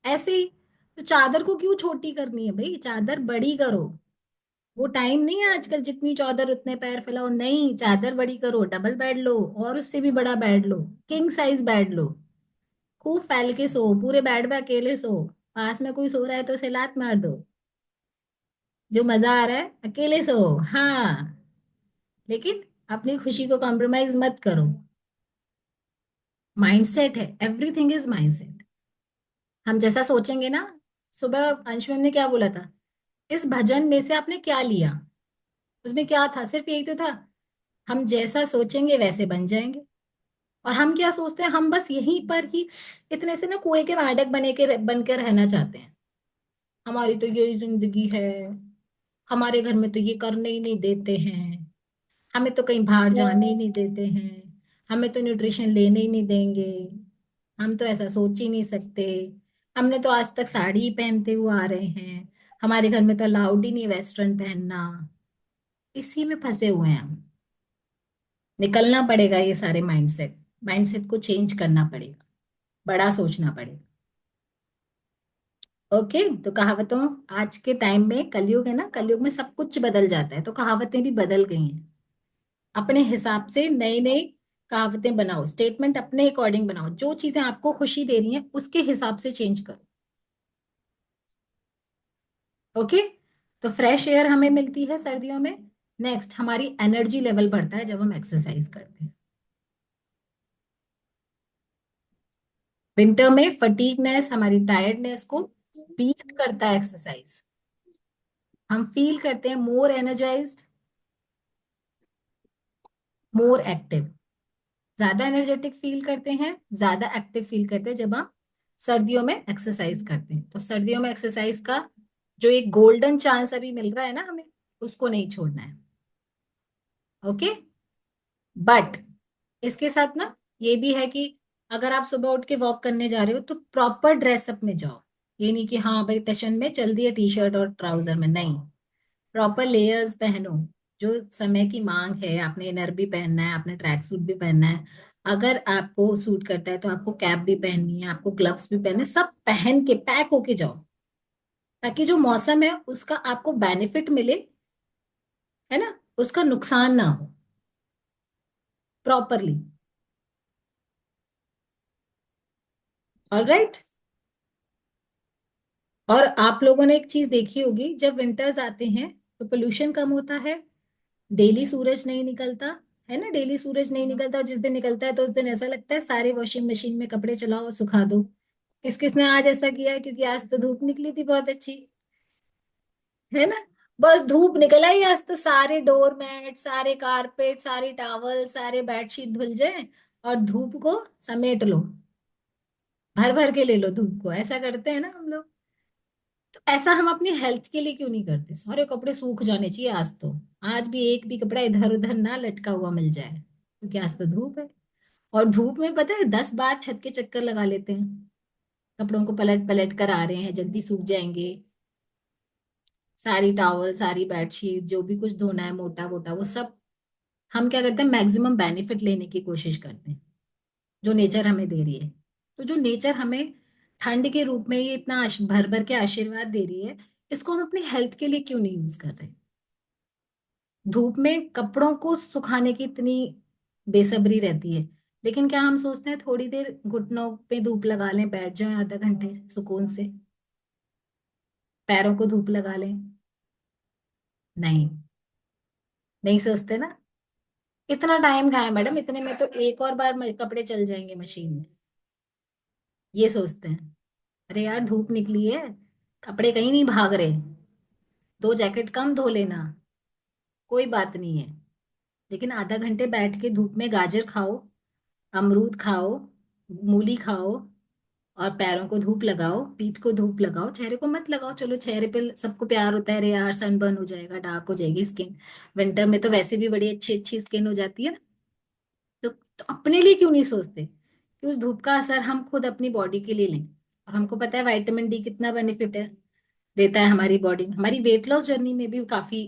ऐसे ही तो चादर को क्यों छोटी करनी है भाई, चादर बड़ी करो। वो टाइम नहीं है आजकल जितनी चादर उतने पैर फैलाओ, नहीं, चादर बड़ी करो, डबल बेड लो, और उससे भी बड़ा बेड लो, किंग साइज बेड लो। खूब फैल के सो, पूरे बेड पे अकेले सो। पास में कोई सो रहा है तो उसे लात मार दो। जो मजा आ रहा है अकेले सो, हाँ। लेकिन अपनी खुशी को कॉम्प्रोमाइज मत करो। माइंडसेट है, एवरीथिंग इज माइंडसेट। हम जैसा सोचेंगे ना। सुबह अंशुमन ने क्या बोला था? इस भजन में से आपने क्या लिया? उसमें क्या था? सिर्फ यही तो था, हम जैसा सोचेंगे वैसे बन जाएंगे। और हम क्या सोचते हैं, हम बस यहीं पर ही इतने से ना कुएं के मेंढक बनकर रहना चाहते हैं। हमारी तो यही जिंदगी है, हमारे घर में तो ये करने ही नहीं देते हैं, हमें तो कहीं बाहर जाने ही नहीं देते हैं, हमें तो न्यूट्रिशन लेने ही नहीं देंगे, हम तो ऐसा सोच ही नहीं सकते। हमने तो आज तक साड़ी ही पहनते हुए आ रहे हैं। हमारे घर में तो अलाउड ही नहीं वेस्टर्न पहनना। इसी में फंसे हुए हैं हम। निकलना पड़ेगा ये सारे माइंडसेट। माइंडसेट को चेंज करना पड़ेगा। बड़ा सोचना पड़ेगा। ओके, तो कहावतों, आज के टाइम में कलयुग है ना, कलयुग में सब कुछ बदल जाता है, तो कहावतें भी बदल गई हैं। अपने हिसाब से नई नई कहावतें बनाओ, स्टेटमेंट अपने अकॉर्डिंग बनाओ, जो चीजें आपको खुशी दे रही हैं उसके हिसाब से चेंज करो। ओके, तो फ्रेश एयर हमें मिलती है सर्दियों में। नेक्स्ट, हमारी एनर्जी लेवल बढ़ता है जब हम एक्सरसाइज करते हैं। विंटर में फटीगनेस, हमारी टायर्डनेस को बीट करता है एक्सरसाइज। हम फील करते हैं मोर एनर्जाइज्ड, मोर एक्टिव। ज्यादा एनर्जेटिक फील करते हैं, ज्यादा एक्टिव फील करते हैं जब हम सर्दियों में एक्सरसाइज करते हैं। तो सर्दियों में एक्सरसाइज का जो एक गोल्डन चांस अभी मिल रहा है ना हमें, उसको नहीं छोड़ना है। ओके, बट इसके साथ ना ये भी है कि अगर आप सुबह उठ के वॉक करने जा रहे हो तो प्रॉपर ड्रेसअप में जाओ। ये नहीं कि हाँ भाई टशन में चल दिया टी शर्ट और ट्राउजर में, नहीं। प्रॉपर लेयर्स पहनो। जो समय की मांग है, आपने इनर भी पहनना है, आपने ट्रैक सूट भी पहनना है। अगर आपको सूट करता है तो आपको कैप भी पहननी है, आपको ग्लव्स भी पहनने, सब पहन के पैक होके जाओ, ताकि जो मौसम है उसका आपको बेनिफिट मिले, है ना, उसका नुकसान ना हो, प्रॉपरली। ऑलराइट। और आप लोगों ने एक चीज देखी होगी, जब विंटर्स आते हैं तो पोल्यूशन कम होता है। डेली सूरज नहीं निकलता, है ना, डेली सूरज नहीं निकलता, और जिस दिन निकलता है तो उस दिन ऐसा लगता है सारे वॉशिंग मशीन में कपड़े चलाओ और सुखा दो। किस किसने आज ऐसा किया है? क्योंकि आज तो धूप निकली थी बहुत अच्छी, है ना। बस धूप निकल आई, आज तो सारे डोरमैट, सारे कारपेट, सारी टावल, सारे बेडशीट धुल जाए और धूप को समेट लो, भर भर के ले लो धूप को। ऐसा करते हैं ना हम लोग। तो ऐसा हम अपनी हेल्थ के लिए क्यों नहीं करते? सारे कपड़े सूख जाने चाहिए आज तो। आज भी एक भी कपड़ा इधर उधर ना लटका हुआ मिल जाए, क्योंकि आज तो धूप है। और धूप में पता है 10 बार छत के चक्कर लगा लेते हैं। कपड़ों को पलट पलट कर आ रहे हैं, जल्दी सूख जाएंगे। सारी टॉवल, सारी बेडशीट, जो भी कुछ धोना है मोटा मोटा, वो सब हम क्या करते हैं, मैक्सिमम बेनिफिट लेने की कोशिश करते हैं जो नेचर हमें दे रही है। तो जो नेचर हमें ठंड के रूप में ये इतना भर भर के आशीर्वाद दे रही है, इसको हम अपनी हेल्थ के लिए क्यों नहीं यूज कर रहे? धूप में कपड़ों को सुखाने की इतनी बेसब्री रहती है, लेकिन क्या हम सोचते हैं थोड़ी देर घुटनों पे धूप लगा लें, बैठ जाएं आधा घंटे सुकून से, पैरों को धूप लगा लें? नहीं, नहीं सोचते ना। इतना टाइम कहाँ है मैडम, इतने में तो एक और बार कपड़े चल जाएंगे मशीन में। ये सोचते हैं। अरे यार धूप निकली है, कपड़े कहीं नहीं भाग रहे, 2 जैकेट कम धो लेना, कोई बात नहीं है। लेकिन आधा घंटे बैठ के धूप में गाजर खाओ, अमरूद खाओ, मूली खाओ, और पैरों को धूप लगाओ, पीठ को धूप लगाओ, चेहरे को मत लगाओ। चलो चेहरे पे सबको प्यार होता है, अरे यार सनबर्न हो जाएगा, डार्क हो जाएगी स्किन। विंटर में तो वैसे भी बड़ी अच्छी अच्छी स्किन हो जाती है ना। तो अपने लिए क्यों नहीं सोचते कि उस धूप का असर हम खुद अपनी बॉडी के लिए लें? और हमको पता है विटामिन डी कितना बेनिफिट है, देता है हमारी बॉडी में, हमारी वेट लॉस जर्नी में भी काफी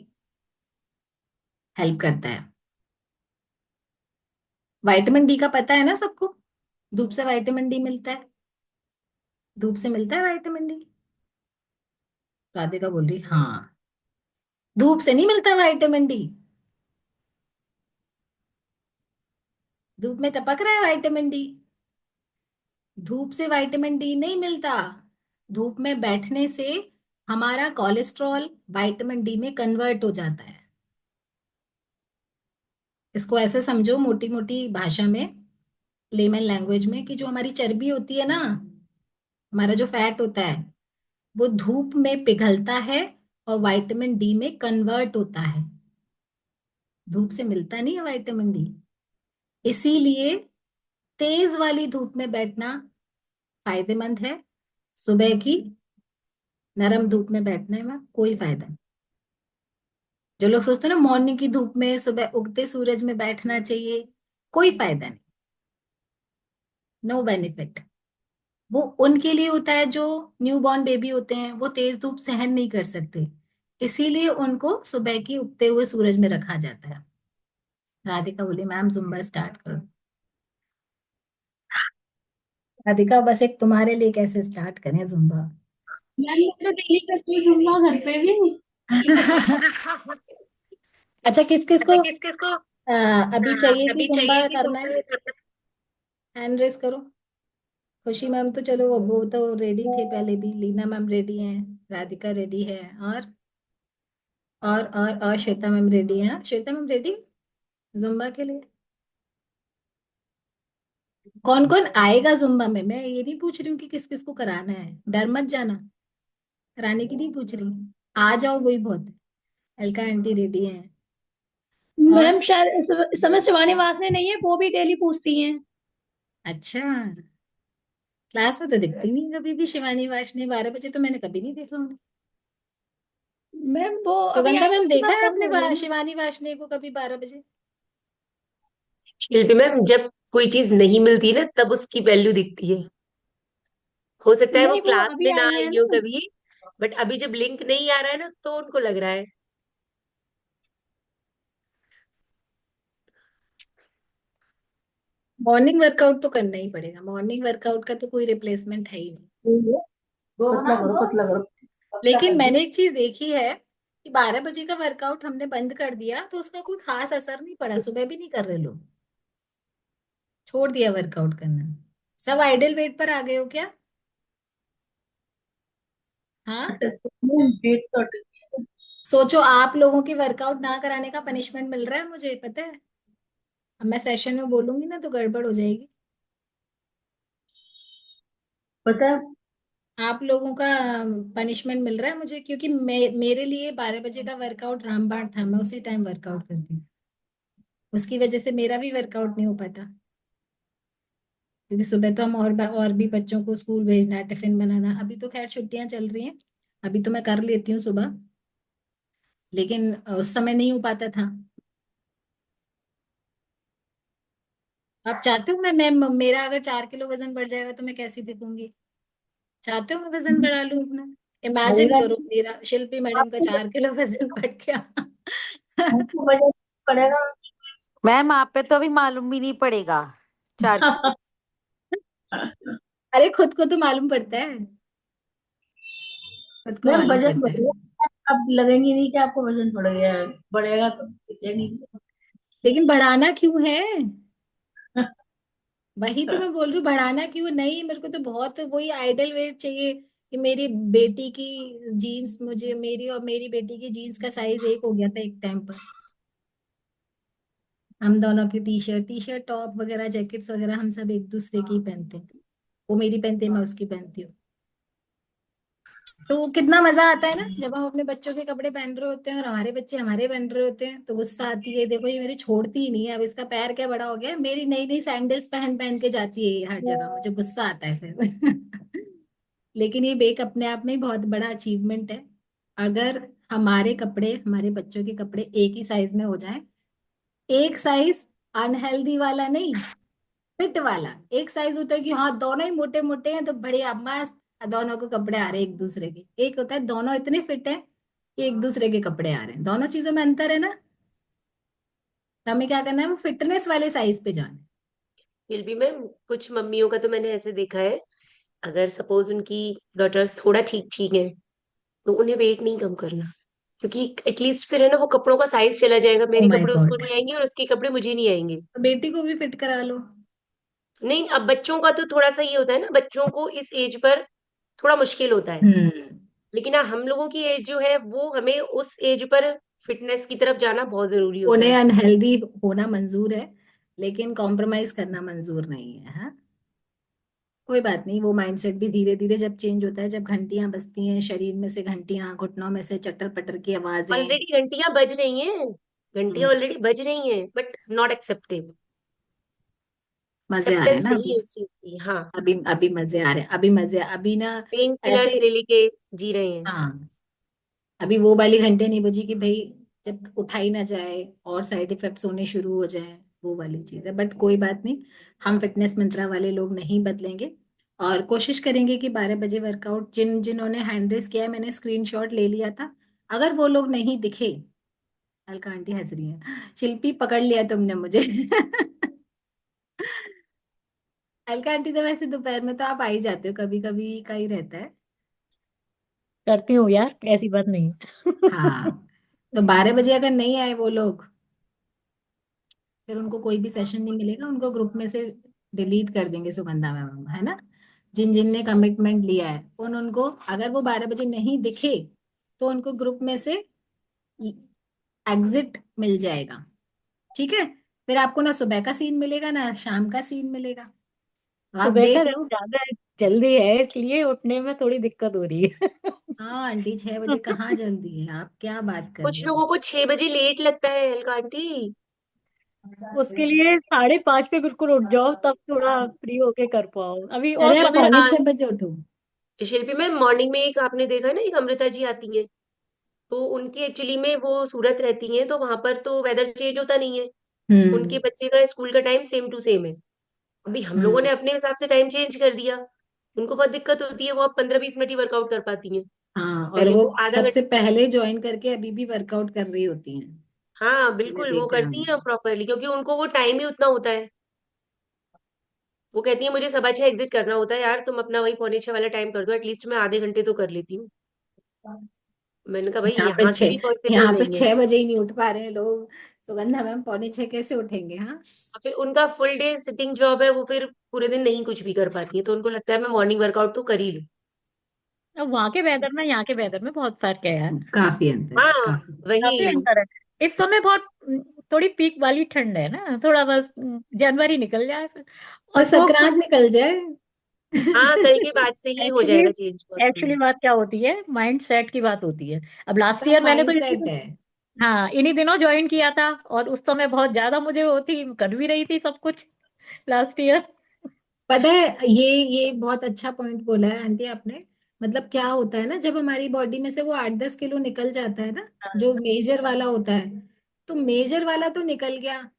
हेल्प करता है। विटामिन डी का पता है ना सबको? धूप से विटामिन डी मिलता है। धूप से मिलता है विटामिन डी। राधिका बोल रही हाँ, धूप से नहीं मिलता विटामिन डी। धूप में टपक रहा है विटामिन डी। धूप से विटामिन डी नहीं मिलता। धूप में बैठने से हमारा कोलेस्ट्रॉल विटामिन डी में कन्वर्ट हो जाता है। इसको ऐसे समझो मोटी मोटी भाषा में, लेमन लैंग्वेज में, कि जो हमारी चर्बी होती है ना, हमारा जो फैट होता है, वो धूप में पिघलता है और विटामिन डी में कन्वर्ट होता है। धूप से मिलता नहीं है विटामिन डी। इसीलिए तेज वाली धूप में बैठना फायदेमंद है। सुबह की नरम धूप में बैठने में कोई फायदा नहीं। जो लोग सोचते हैं ना मॉर्निंग की धूप में, सुबह उगते सूरज में बैठना चाहिए, कोई फायदा नहीं। No benefit. वो उनके लिए होता है जो न्यू बॉर्न बेबी होते हैं, वो तेज धूप सहन नहीं कर सकते, इसीलिए उनको सुबह की उगते हुए सूरज में रखा जाता है। राधिका बोली मैम जुम्बा स्टार्ट करो। राधिका बस एक तुम्हारे लिए कैसे स्टार्ट करें जुम्बा। मैं तो डेली करती हूँ जुम्मा घर पे भी। अच्छा किस किस को अच्छा किस किस को अभी चाहिए कि अभी जुम्बा चाहिए कि करना है, तुमने हैंड रेस करो। खुशी मैम तो चलो वो तो रेडी थे पहले भी, लीना मैम रेडी हैं, राधिका रेडी है, और श्वेता मैम रेडी है। श्वेता मैम रेडी जुम्बा के लिए। कौन कौन आएगा जुम्बा में, मैं ये नहीं पूछ रही हूँ कि किस किस को कराना है, डर मत जाना, कराने की नहीं पूछ रही, आ जाओ वही बहुत है। अलका आंटी रेडी है। और मैम शायद इस समय शिवानी वासने नहीं है, वो भी डेली पूछती हैं। अच्छा, क्लास में तो दिखती नहीं कभी भी शिवानी वाशनी, 12 बजे तो मैंने कभी नहीं देखा उन्हें। मैम वो अभी सुगंधा आई तो मैम उसके देखा बाद है बंद आपने हो गई। शिवानी वाशनी को कभी 12 बजे? शिल्पी मैम, जब कोई चीज नहीं मिलती ना तब उसकी वैल्यू दिखती है। हो सकता है वो नहीं, वो क्लास अभी में ना आई है आई हो ना। कभी, बट अभी जब लिंक नहीं आ रहा है ना तो उनको लग रहा है। मॉर्निंग वर्कआउट तो करना ही पड़ेगा, मॉर्निंग वर्कआउट का तो कोई रिप्लेसमेंट है ही नहीं। पतला करो, पतला करो, पतला लेकिन कर मैंने दो। एक चीज देखी है कि 12 बजे का वर्कआउट हमने बंद कर दिया तो उसका कोई खास असर नहीं पड़ा, सुबह भी नहीं कर रहे लोग, छोड़ दिया वर्कआउट करना। सब आइडल वेट पर आ गए हो क्या? हाँ, अटक मैम, पेट तो अटक गया। सोचो आप लोगों की वर्कआउट ना कराने का पनिशमेंट मिल रहा है मुझे पता है। अब मैं सेशन में बोलूंगी ना तो गड़बड़ हो जाएगी। पता है। आप लोगों का पनिशमेंट मिल रहा है मुझे, क्योंकि मेरे लिए 12 बजे का वर्कआउट रामबाण था, मैं उसी टाइम वर्कआउट करती थी, उसकी वजह से मेरा भी वर्कआउट नहीं हो पाता, क्योंकि सुबह तो हम और भी बच्चों को स्कूल भेजना है, टिफिन बनाना। अभी तो खैर छुट्टियां चल रही हैं, अभी तो मैं कर लेती हूँ सुबह, लेकिन उस समय नहीं हो पाता था। आप चाहते हो मैं मेरा अगर 4 किलो वजन बढ़ जाएगा तो मैं कैसी दिखूंगी? चाहते हो मैं वजन बढ़ा लूं अपना? इमेजिन बढ़ेगा करो नहीं। मेरा शिल्पी मैडम का आपको 4 किलो वजन बढ़ गया। आपको वजन पड़ेगा। मैम आप पे तो अभी मालूम भी नहीं पड़ेगा 4 किलो। अरे खुद को तो मालूम पड़ता है, खुद को मैम मालूम वजन पड़ता है। बढ़ेगा, अब लगेंगी नहीं कि आपको वजन बढ़ गया है। बढ़ेगा तो दिखेगी। लेकिन बढ़ाना क्यों है? वही तो मैं बोल रही हूँ, बढ़ाना क्यों नहीं, मेरे को तो बहुत वही आइडल वेट चाहिए कि मेरी बेटी की जीन्स, मुझे मेरी और मेरी बेटी की जीन्स का साइज एक हो गया था एक टाइम पर। हम दोनों की टी शर्ट टॉप वगैरह जैकेट्स वगैरह हम सब एक दूसरे की ही पहनते हैं, वो मेरी पहनती है मैं उसकी पहनती हूँ। तो कितना मजा आता है ना जब हम अपने बच्चों के कपड़े पहन रहे होते हैं और हमारे बच्चे हमारे पहन रहे होते हैं, तो गुस्सा आती है, देखो ये मेरी छोड़ती ही नहीं है, अब इसका पैर क्या बड़ा हो गया है, मेरी नई नई सैंडल्स पहन पहन के जाती है ये हर जगह, मुझे गुस्सा आता है फिर। लेकिन ये बेक अपने आप में ही बहुत बड़ा अचीवमेंट है। अगर हमारे कपड़े, हमारे बच्चों के कपड़े एक ही साइज में हो जाए, एक साइज अनहेल्दी वाला नहीं, फिट वाला। एक साइज होता है कि हाँ दोनों ही मोटे मोटे हैं तो बढ़िया मस्त, दोनों को कपड़े आ रहे हैं एक दूसरे के। एक होता है दोनों इतने फिट हैं कि एक दूसरे के कपड़े आ रहे हैं, दोनों चीजों में अंतर है ना। तो हमें क्या करना है, वो फिटनेस वाले साइज पे जाना है। शिल्पी मैम, कुछ मम्मियों का तो मैंने ऐसे देखा है, अगर सपोज उनकी डॉटर्स थोड़ा ठीक ठीक है तो उन्हें वेट नहीं कम करना, क्योंकि एटलीस्ट फिर है ना वो कपड़ों का साइज चला जाएगा, ओ मेरे माय कपड़े उसको गॉड, नहीं आएंगे और उसके कपड़े मुझे नहीं आएंगे। तो बेटी को भी फिट करा लो। नहीं, अब बच्चों का तो थोड़ा सा ये होता है ना, बच्चों को इस एज पर थोड़ा मुश्किल होता है, हम्म। लेकिन हाँ, हम लोगों की एज जो है वो हमें उस एज पर फिटनेस की तरफ जाना बहुत जरूरी होता उन्हें है। अनहेल्दी होना मंजूर है, लेकिन कॉम्प्रोमाइज करना मंजूर नहीं है, हाँ। कोई बात नहीं, वो माइंडसेट भी धीरे धीरे जब चेंज होता है, जब घंटियां बजती हैं शरीर में से, घंटियां घुटनों में से चटर पटर की आवाजें। ऑलरेडी घंटियां बज रही हैं, घंटियां हम्म, ऑलरेडी बज रही हैं, बट नॉट एक्सेप्टेबल। मजे आ रहे हैं एक्सेप्टेंस ना नहीं अभी, है इस चीज की। हाँ, अभी अभी मजे आ रहे हैं, अभी मजे, अभी ना पेन किलर्स ऐसे। ले लेके जी रहे हैं। हाँ, अभी वो वाली घंटे नहीं बजी कि भाई जब उठाई ना जाए और साइड इफेक्ट्स होने शुरू हो जाए, वो वाली चीज है। बट कोई बात नहीं, हम फिटनेस मंत्रा वाले लोग नहीं बदलेंगे, और कोशिश करेंगे कि 12 बजे वर्कआउट, जिन्होंने हैंड रेस किया है मैंने स्क्रीनशॉट ले लिया था, अगर वो लोग नहीं दिखे। अलका आंटी हंस रही है, शिल्पी पकड़ लिया तुमने मुझे। अलका आंटी तो वैसे दोपहर में तो आप आ ही जाते हो, कभी कभी का ही रहता है। करती हूँ यार, ऐसी बात नहीं है। हाँ, तो 12 बजे अगर नहीं आए वो लोग, फिर उनको कोई भी सेशन नहीं मिलेगा, उनको ग्रुप में से डिलीट कर देंगे सुगंधा मैम, है ना। जिन जिन ने कमिटमेंट लिया है उनको, अगर वो 12 बजे नहीं दिखे तो उनको ग्रुप में से एग्जिट मिल जाएगा। ठीक है, फिर आपको ना सुबह का सीन मिलेगा ना शाम का सीन मिलेगा, तो आप सुबह का देख लो। ज्यादा जल्दी है, इसलिए उठने में थोड़ी दिक्कत हो रही है। हाँ आंटी, 6 बजे कहाँ जल्दी है, आप क्या बात कर कुछ रहे हो। लोगों को 6 बजे लेट लगता है अलका आंटी। उसके लिए 5:30 पे बिल्कुल उठ जाओ, तब थोड़ा फ्री होके कर पाओ अभी। और अरे आप जैसे 6:45 उठो। शिल्पी में मॉर्निंग में एक आपने देखा है ना, एक अमृता जी आती हैं, तो उनकी एक्चुअली में वो सूरत रहती हैं, तो वहां पर तो वेदर चेंज होता नहीं है। हम्म। उनके बच्चे का स्कूल का टाइम सेम टू सेम है। अभी हम लोगों हम्म। ने अपने हिसाब से टाइम चेंज कर दिया। उनको बहुत दिक्कत होती है, वो अब 15-20 मिनट ही वर्कआउट कर पाती हैं। हाँ, और पहले वो वो आधा सबसे घंटा। पहले ज्वाइन करके अभी भी वर्कआउट कर रही होती हैं। हाँ मैंने बिल्कुल, वो देखा है करती हैं उनको। प्रॉपरली, क्योंकि उनको वो टाइम ही उतना होता है। वो कहती है मुझे 6:15 एग्जिट करना होता है यार, तुम अपना वही 6:45 वाला टाइम कर दो, एटलीस्ट मैं आधे घंटे तो कर लेती हूँ। मैंने कहा भाई यहाँ पे यहाँ के लिए छह पॉसिबल यहाँ पे नहीं है। 6 बजे ही नहीं उठ पा रहे हैं लोग, सुगंधा मैम 5:45 कैसे उठेंगे, हाँ। और फिर उनका फुल डे सिटिंग जॉब है, वो फिर पूरे दिन नहीं कुछ भी कर पाती है, तो उनको लगता है मैं मॉर्निंग वर्कआउट तो कर ही लूँ। अब वहां के वेदर में यहाँ के वेदर में बहुत फर्क है यार। काफी अंतर है, हाँ काफी। काफी वही। अंतर है। इस समय बहुत थोड़ी पीक वाली ठंड है ना, थोड़ा बस जनवरी निकल जाए फिर। और बस तो संक्रांत निकल जाए। हाँ कल के बाद से ही हो एक्चुअली जाएगा चेंज मौसम। एक्चुअली बात क्या होती है, माइंड सेट की बात होती है। अब लास्ट सब ईयर मैंने तो माइंडसेट है। हाँ इन्हीं दिनों ज्वाइन किया था, और उस समय बहुत ज्यादा मुझे वो थी, कर भी रही थी सब कुछ लास्ट ईयर। पता है, ये बहुत अच्छा पॉइंट बोला है आंटी आपने। मतलब क्या होता है ना, जब हमारी बॉडी में से वो 8-10 किलो निकल जाता है ना, जो मेजर वाला होता है, तो मेजर वाला तो निकल गया,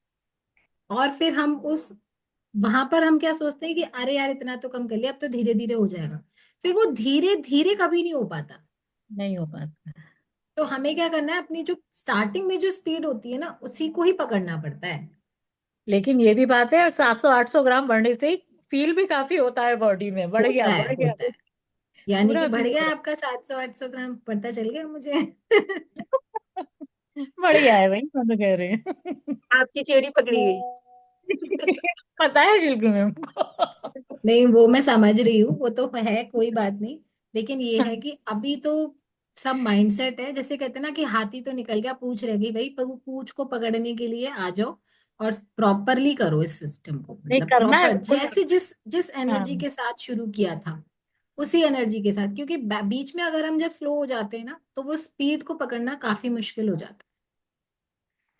और फिर हम उस वहां पर हम क्या सोचते हैं कि अरे यार इतना तो कम कर लिया, अब तो धीरे धीरे हो जाएगा। फिर वो धीरे धीरे कभी नहीं हो पाता। नहीं हो पाता। तो हमें क्या करना है, अपनी जो स्टार्टिंग में जो स्पीड होती है ना उसी को ही पकड़ना पड़ता है। लेकिन ये भी बात है, 700-800 ग्राम बढ़ने से फील भी काफी होता है बॉडी में, बढ़ गया होता है, बढ़ गया, होता है। यानी कि पूरा बढ़ फील हो गया आपका 700-800 ग्राम, पता चल गया मुझे। रहा है। बढ़ गया है भाई, मैं तो कह रही हूँ। आपकी चोरी पकड़ी गई। पता है शिल्पी मैम को। नहीं, वो मैं समझ रही हूँ, वो तो है, कोई बात नहीं। लेकिन ये है कि अभी तो सब माइंडसेट है, जैसे कहते हैं ना कि हाथी तो निकल गया, पूंछ रह गई भाई, पर वो पूंछ को पकड़ने के लिए आ जाओ और प्रॉपरली करो इस सिस्टम को, नहीं मतलब करना है प्रॉपर बिल्कुल। जैसे जिस जिस हाँ, एनर्जी के साथ शुरू किया था उसी एनर्जी के साथ, क्योंकि बीच में अगर हम जब स्लो हो जाते हैं ना तो वो स्पीड को पकड़ना काफी मुश्किल हो जाता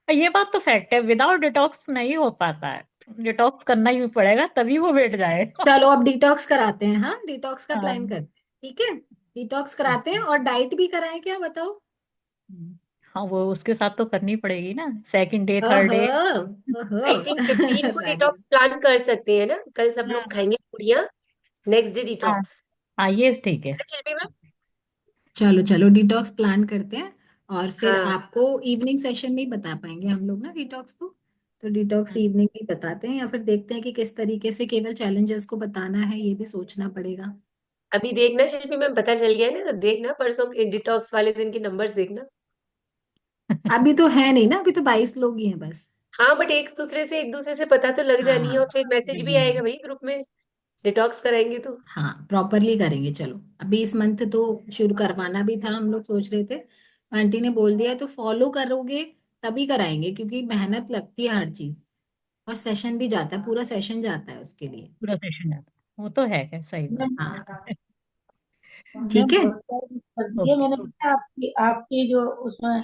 ये बात तो फैक्ट है, विदाउट डिटॉक्स नहीं हो पाता है। डिटॉक्स करना ही पड़ेगा तभी वो बैठ है। जाएगा। चलो अब डिटॉक्स कराते हैं, हाँ डिटॉक्स का प्लान हाँ। करते हैं, ठीक है। डिटॉक्स कराते हैं और डाइट भी कराएं क्या, बताओ। हाँ वो उसके साथ तो करनी पड़ेगी ना, सेकंड डे थर्ड ओहो, डे। ओहो। आई थिंक 15 को रानी। डिटॉक्स प्लान कर सकते हैं ना, कल सब लोग हाँ खाएंगे पूड़ियाँ, नेक्स्ट डे हाँ डिटॉक्स। हाँ, ये ठीक है। शिल्पी मैम। चलो चलो डिटॉक्स प्लान करते हैं, और फिर हाँ आपको इवनिंग सेशन में ही बता पाएंगे हम लोग ना डिटॉक्स तो डिटॉक्स हाँ, इवनिंग में ही बताते हैं, या फिर देखते हैं कि किस तरीके से केवल चैलेंजेस को बताना है, ये भी सोचना पड़ेगा। अभी देखना शिल्पी मैम, पता चल गया है ना, तो देखना परसों के डिटॉक्स वाले दिन के नंबर्स देखना। अभी तो है नहीं ना, अभी तो 22 लोग ही हैं बस। हाँ बट एक दूसरे से पता तो लग जानी है, और हाँ, फिर मैसेज भी वही है। आएगा भाई ग्रुप में, डिटॉक्स कराएंगे तो। हाँ प्रॉपरली करेंगे, चलो अभी इस मंथ तो शुरू करवाना भी था, हम लोग सोच रहे थे, आंटी ने बोल दिया तो फॉलो करोगे तभी कराएंगे, क्योंकि मेहनत लगती है हर चीज, और सेशन भी जाता है, पूरा सेशन जाता है उसके लिए। पूरा सेशन जाता है। वो तो है क्या, सही बात। हाँ, हमने ठीक है। बहुत सारी मिस कर दी है। मैंने ओके। पता है आपकी आपकी जो उसमें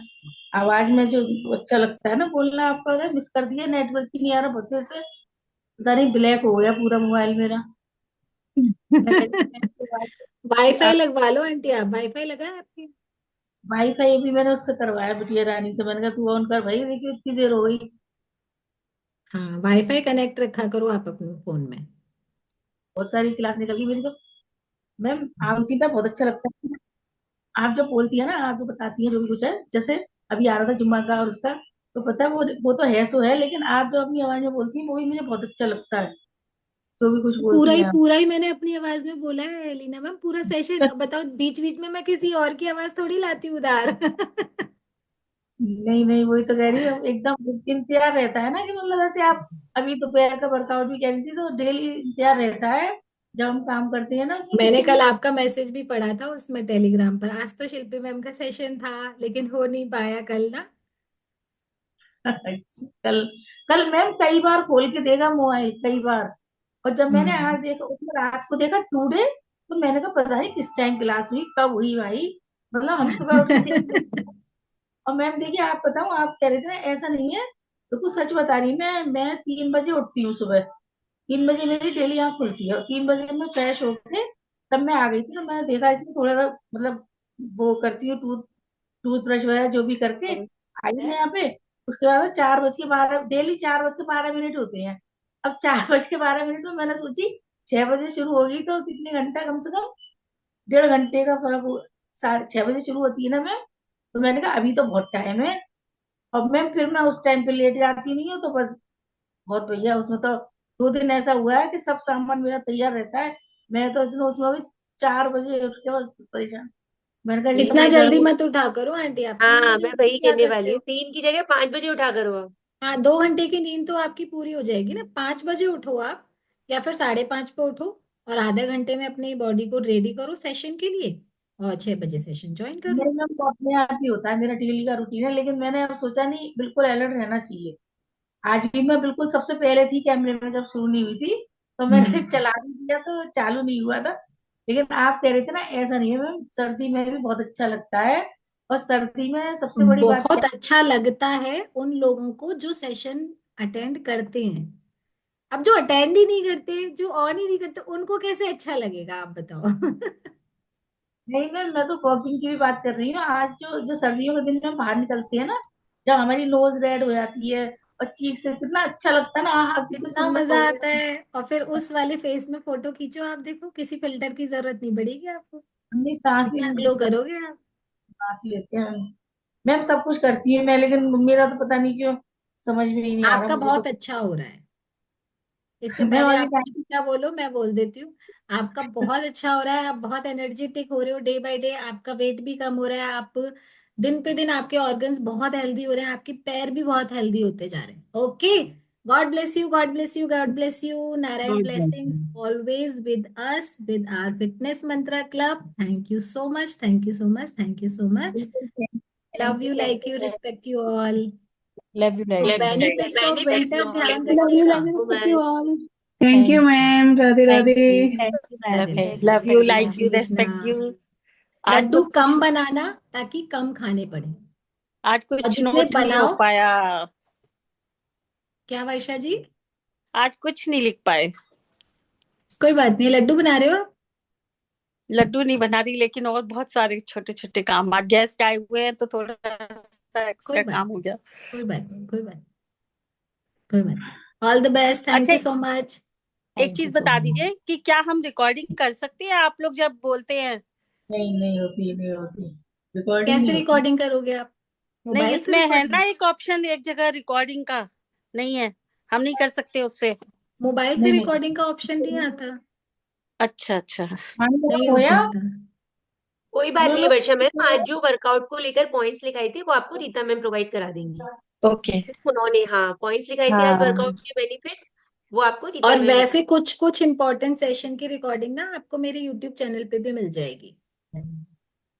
आवाज में जो अच्छा लगता है ना बोलना, आपका मिस कर दिया, नेटवर्क ही नहीं आ रहा बहुत देर से। पता नहीं ब्लैक हो गया पूरा मोबाइल मेरा। मैं कह रही थी वाईफाई लगवा लो आंटी, आप वाईफाई लगा है आपकी। वाईफाई भी मैंने उससे करवाया, बिटिया रानी से। मैंने कहा तू ऑन कर भाई, देखिए इतनी देर हो गई। हाँ वाईफाई कनेक्ट रखा करो आप अपने फोन में। बहुत सारी क्लास निकल गई मेरी तो। मैम आप होती ना, बहुत अच्छा लगता है। आप जब बोलती है ना, आप जो बताती है जो भी कुछ है, जैसे अभी आ रहा था जुम्मा का और उसका, तो पता है वो तो है सो है, लेकिन आप जो अपनी आवाज में बोलती है वो भी मुझे बहुत अच्छा लगता है, जो भी कुछ बोलती हैं आप। पूरा ही मैंने अपनी आवाज में बोला है लीना मैम, पूरा सेशन। अब बताओ, बीच बीच में मैं किसी और की आवाज थोड़ी लाती हूँ उधार। नहीं नहीं, वही तो कह रही हूँ, एकदम इंतजार रहता है ना, कि मतलब जैसे आप अभी दोपहर का वर्कआउट भी कह रही थी, तो डेली इंतजार रहता है जब हम काम करते हैं ना उसमें मैंने किचन कल में। आपका मैसेज भी पढ़ा था उसमें टेलीग्राम पर। आज तो शिल्पी मैम का सेशन था, लेकिन हो नहीं पाया कल ना। कल कल मैम कई बार खोल के देखा मोबाइल, कई बार। और जब मैंने हम्म। आज देखा, उसमें रात को देखा टुडे, तो मैंने कहा पता नहीं किस टाइम क्लास हुई, कब हुई भाई। मतलब हम सुबह उठ के देख। और मैम देखिए, आप बताऊं, आप कह रहे थे ना ऐसा नहीं है, तो कुछ सच बता रही हूँ। मैं 3 बजे उठती हूँ सुबह। 3 बजे मेरी डेली आँख खुलती है, और 3 बजे मैं फ्रेश होके तब मैं आ गई थी। तो मैंने देखा इसमें थोड़ा सा मतलब वो करती हूँ, टूथ ब्रश वगैरह जो भी करके आई मैं यहाँ पे। उसके बाद 4 बज के 12, डेली 4 बज के 12 मिनट होते हैं। अब 4 बज के 12 मिनट में मैंने सोची 6 बजे शुरू होगी तो कितने घंटा, कम से कम 1.5 घंटे का फर्क 6:30 बजे शुरू होती है ना मैम। तो मैंने कहा अभी तो बहुत टाइम है। और मैम फिर मैं उस टाइम पे लेट जाती नहीं हूँ, तो बस बहुत भैया उसमें तो 2 दिन ऐसा हुआ है कि सब सामान मेरा तैयार रहता है। मैं तो इतना उसमें हो गई, 4 बजे उठ के बस परेशान। मैंने कहा ये तो इतना मेरे घर जल्दी को। मत उठा करो आंटी, आप तीन हाँ, बजे मैं उठ के वही क्या कहने करते वाली हूँ, हो? 3 की जगह 5 बजे उठा करो आप। हाँ, 2 घंटे की नींद तो आपकी पूरी हो जाएगी ना। 5 बजे उठो आप, या फिर 5:30 पे उठो, और आधे घंटे में अपनी बॉडी को रेडी करो सेशन के लिए, और 6 बजे सेशन ज्वाइन कर लो। मेरे में तो अपने आप ही होता है, मेरा डेली का रूटीन है, लेकिन मैंने अब सोचा नहीं, बिल्कुल अलर्ट रहना चाहिए। आज भी मैं बिल्कुल सबसे पहले थी कैमरे में, जब शुरू नहीं हुई थी तो मैंने हम्म। चला भी दिया, तो चालू नहीं हुआ था। लेकिन आप कह रहे थे ना, ऐसा नहीं है मैम, सर्दी में भी बहुत अच्छा लगता है। और सर्दी में सबसे बड़ी बात क्या बहुत अच्छा लगता है उन लोगों को जो सेशन अटेंड करते हैं। अब जो अटेंड ही नहीं करते, जो ऑन ही नहीं करते, उनको कैसे अच्छा लगेगा, आप बताओ। नहीं मैम, मैं तो वॉकिंग की भी बात कर रही हूँ। आज जो सर्दियों के दिन में बाहर निकलते हैं ना, जब हमारी नोज रेड हो जाती है और चीख से कितना अच्छा लगता है ना, आहा कितनी इतना सुंदर मजा हो गई। आता है। और फिर उस वाले फेस में फोटो खींचो, आप देखो, किसी फिल्टर की जरूरत नहीं पड़ेगी आपको। अपनी सांस भी इतना नहीं ग्लो लेते, करोगे आप। सांस लेते हैं हम। मैम सब कुछ करती है मैं, लेकिन मेरा तो पता नहीं क्यों समझ में ही नहीं आ रहा आपका मुझे तो। बहुत अच्छा हो रहा है। इससे मैम पहले अभी आप कुछ टाइम। क्या बोलो, मैं बोल देती हूँ। आपका बहुत अच्छा हो रहा है, आप बहुत एनर्जेटिक हो रहे हो डे बाय डे। आपका वेट भी कम हो रहा है, आप दिन पे दिन आपके ऑर्गन्स बहुत हेल्दी हो रहे हैं, आपके पैर भी बहुत हेल्दी होते जा रहे हैं। Okay, God bless you, God bless you, God bless you. Narayan blessings always with us, with our fitness mantra club. Thank you so much, thank you so much, thank you so much. बिल्कुल, thank love you you, thank like you you, thank respect you all. Love you तो like you benefits of benefits winter of ध्यान winter, you रखिएगा। Love you so respect you much. All. Thank you ma'am, Radhe thank Radhe. You ma'am, Radhe thank Radhe, love you Radhe like you Krishna. Respect you. आज तो लड्डू कुछ कम बनाना, ताकि कम खाने पड़े। आज और कुछ जितने नोट नहीं हो बनाओ। पाया। क्या वर्षा जी? आज कुछ नहीं लिख पाए। कोई बात नहीं, लड्डू बना रहे हो आप? लड्डू नहीं बना रही, लेकिन और बहुत सारे छोटे छोटे काम, आज गेस्ट आए हुए हैं तो थोड़ा सा कोई एक्स्ट्रा बात काम हो नहीं, गया। कोई बात नहीं, कोई बात नहीं, कोई बात नहीं। ऑल द बेस्ट, थैंक अच्छा, यू सो मच। एक थैंक यू चीज सो बता मच। दीजिए कि क्या हम रिकॉर्डिंग कर सकते हैं आप लोग जब बोलते हैं? नहीं नहीं होती, नहीं होती, रिकॉर्डिंग कैसे नहीं होती। रिकॉर्डिंग करोगे आप? नहीं, मोबाइल से इसमें है रिकॉर्डिंग? ना एक ऑप्शन एक जगह रिकॉर्डिंग का, नहीं है? हम नहीं कर सकते उससे? मोबाइल से नहीं नहीं, रिकॉर्डिंग का ऑप्शन नहीं आता। अच्छा अच्छा। हाँ नहीं मेरा हो होया। सकता। कोई बात मैं नहीं वर्षा मैम, आज जो वर्कआउट को लेकर पॉइंट्स लिखाए थे वो आपको रीता मैम प्रोवाइड करा देंगी। ओके। उन्होंने हाँ पॉइंट्स लिखाए थे आज हाँ। वर्कआउट के बेनिफिट्स, वो आपको रीता और मैम बता। वैसे कुछ कुछ इंपॉर्टेंट सेशन की रिकॉर्डिंग ना आपको मेरे यूट्यूब चैनल पे भी मिल जाएगी। ठीक।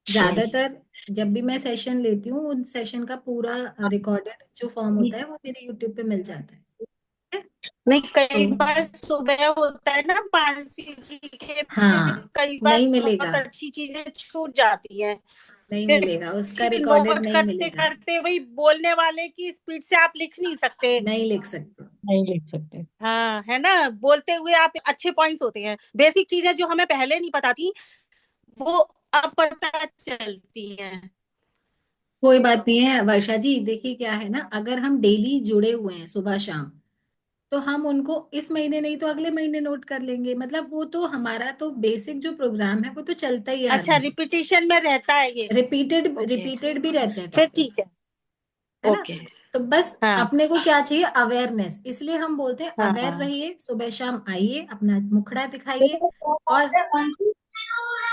ज्यादातर जब भी मैं सेशन लेती हूँ, उन सेशन का पूरा रिकॉर्डेड जो फॉर्म होता है वो मेरे यूट्यूब पे मिल जाता है। ठीक है? नहीं, तो कई बार सुबह होता है ना मानसी जी के में, हाँ, कई बार नहीं बहुत मिलेगा, अच्छी चीजें छूट जाती हैं। नहीं फिर मिलेगा, उसका रिकॉर्डेड नोट नहीं करते मिलेगा। करते वही बोलने वाले की स्पीड से आप लिख नहीं सकते। नहीं लिख सकते। नहीं लिख सकते, हाँ, है ना? बोलते हुए आप अच्छे पॉइंट्स होते हैं, बेसिक चीजें जो हमें पहले नहीं पता थी वो अब पता चलती हैं। कोई बात नहीं है वर्षा जी, देखिए क्या है ना, अगर हम डेली जुड़े हुए हैं सुबह शाम, तो हम उनको इस महीने नहीं तो अगले महीने नोट कर लेंगे। मतलब वो तो हमारा तो बेसिक जो प्रोग्राम है वो तो चलता ही आ अच्छा, रहा है, रिपीटिशन में रहता है ये। रिपीटेड ओके, रिपीटेड भी रहते हैं फिर ठीक टॉपिक्स, है। है ना। ओके। तो बस हाँ अपने को क्या चाहिए, अवेयरनेस। इसलिए हम बोलते हैं हाँ अवेयर हाँ। रहिए, सुबह शाम आइए, अपना मुखड़ा दिखाइए। और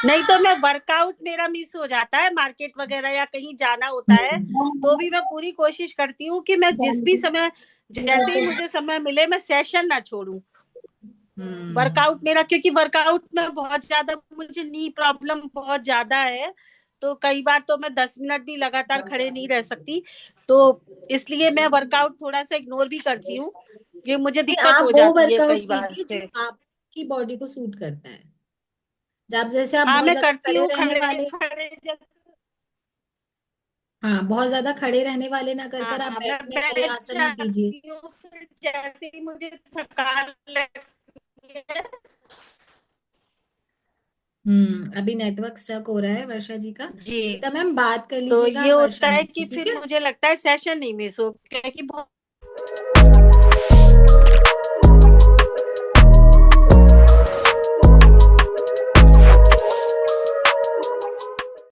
नहीं तो मैं वर्कआउट मेरा मिस हो जाता है, मार्केट वगैरह या कहीं जाना होता है, तो भी मैं पूरी कोशिश करती हूँ कि मैं जिस भी समय, जैसे ही मुझे समय मिले, मैं सेशन ना छोड़ूं। वर्कआउट मेरा, क्योंकि वर्कआउट में बहुत ज्यादा मुझे नी प्रॉब्लम बहुत ज्यादा है, तो कई बार तो मैं 10 मिनट भी लगातार खड़े नहीं रह सकती, तो इसलिए मैं वर्कआउट थोड़ा सा इग्नोर भी करती हूँ, ये मुझे नहीं, दिक्कत आप हो वो जाती है वर्कआउट कई बार कीजिए जो से। आपकी बॉडी को सूट करता है। जब जैसे आप हाँ बहुत मैं ज्यादा करती खड़े हूँ, रहने खड़े वाले, खड़े हाँ बहुत ज्यादा खड़े रहने वाले ना कर कर आप हाँ मैं बैठने वाले बैठ आसन में कीजिए। जाती हूँ, फिर जैसे ही मुझे थकान लगती है। अभी नेटवर्क स्टक हो रहा है वर्षा जी का। जी, गीता मैम बात कर तो लीजिएगा ये होता वर्षा है मैम से, कि ठीक फिर है। मुझे लगता है सेशन नहीं मिस हो, क्योंकि बहुत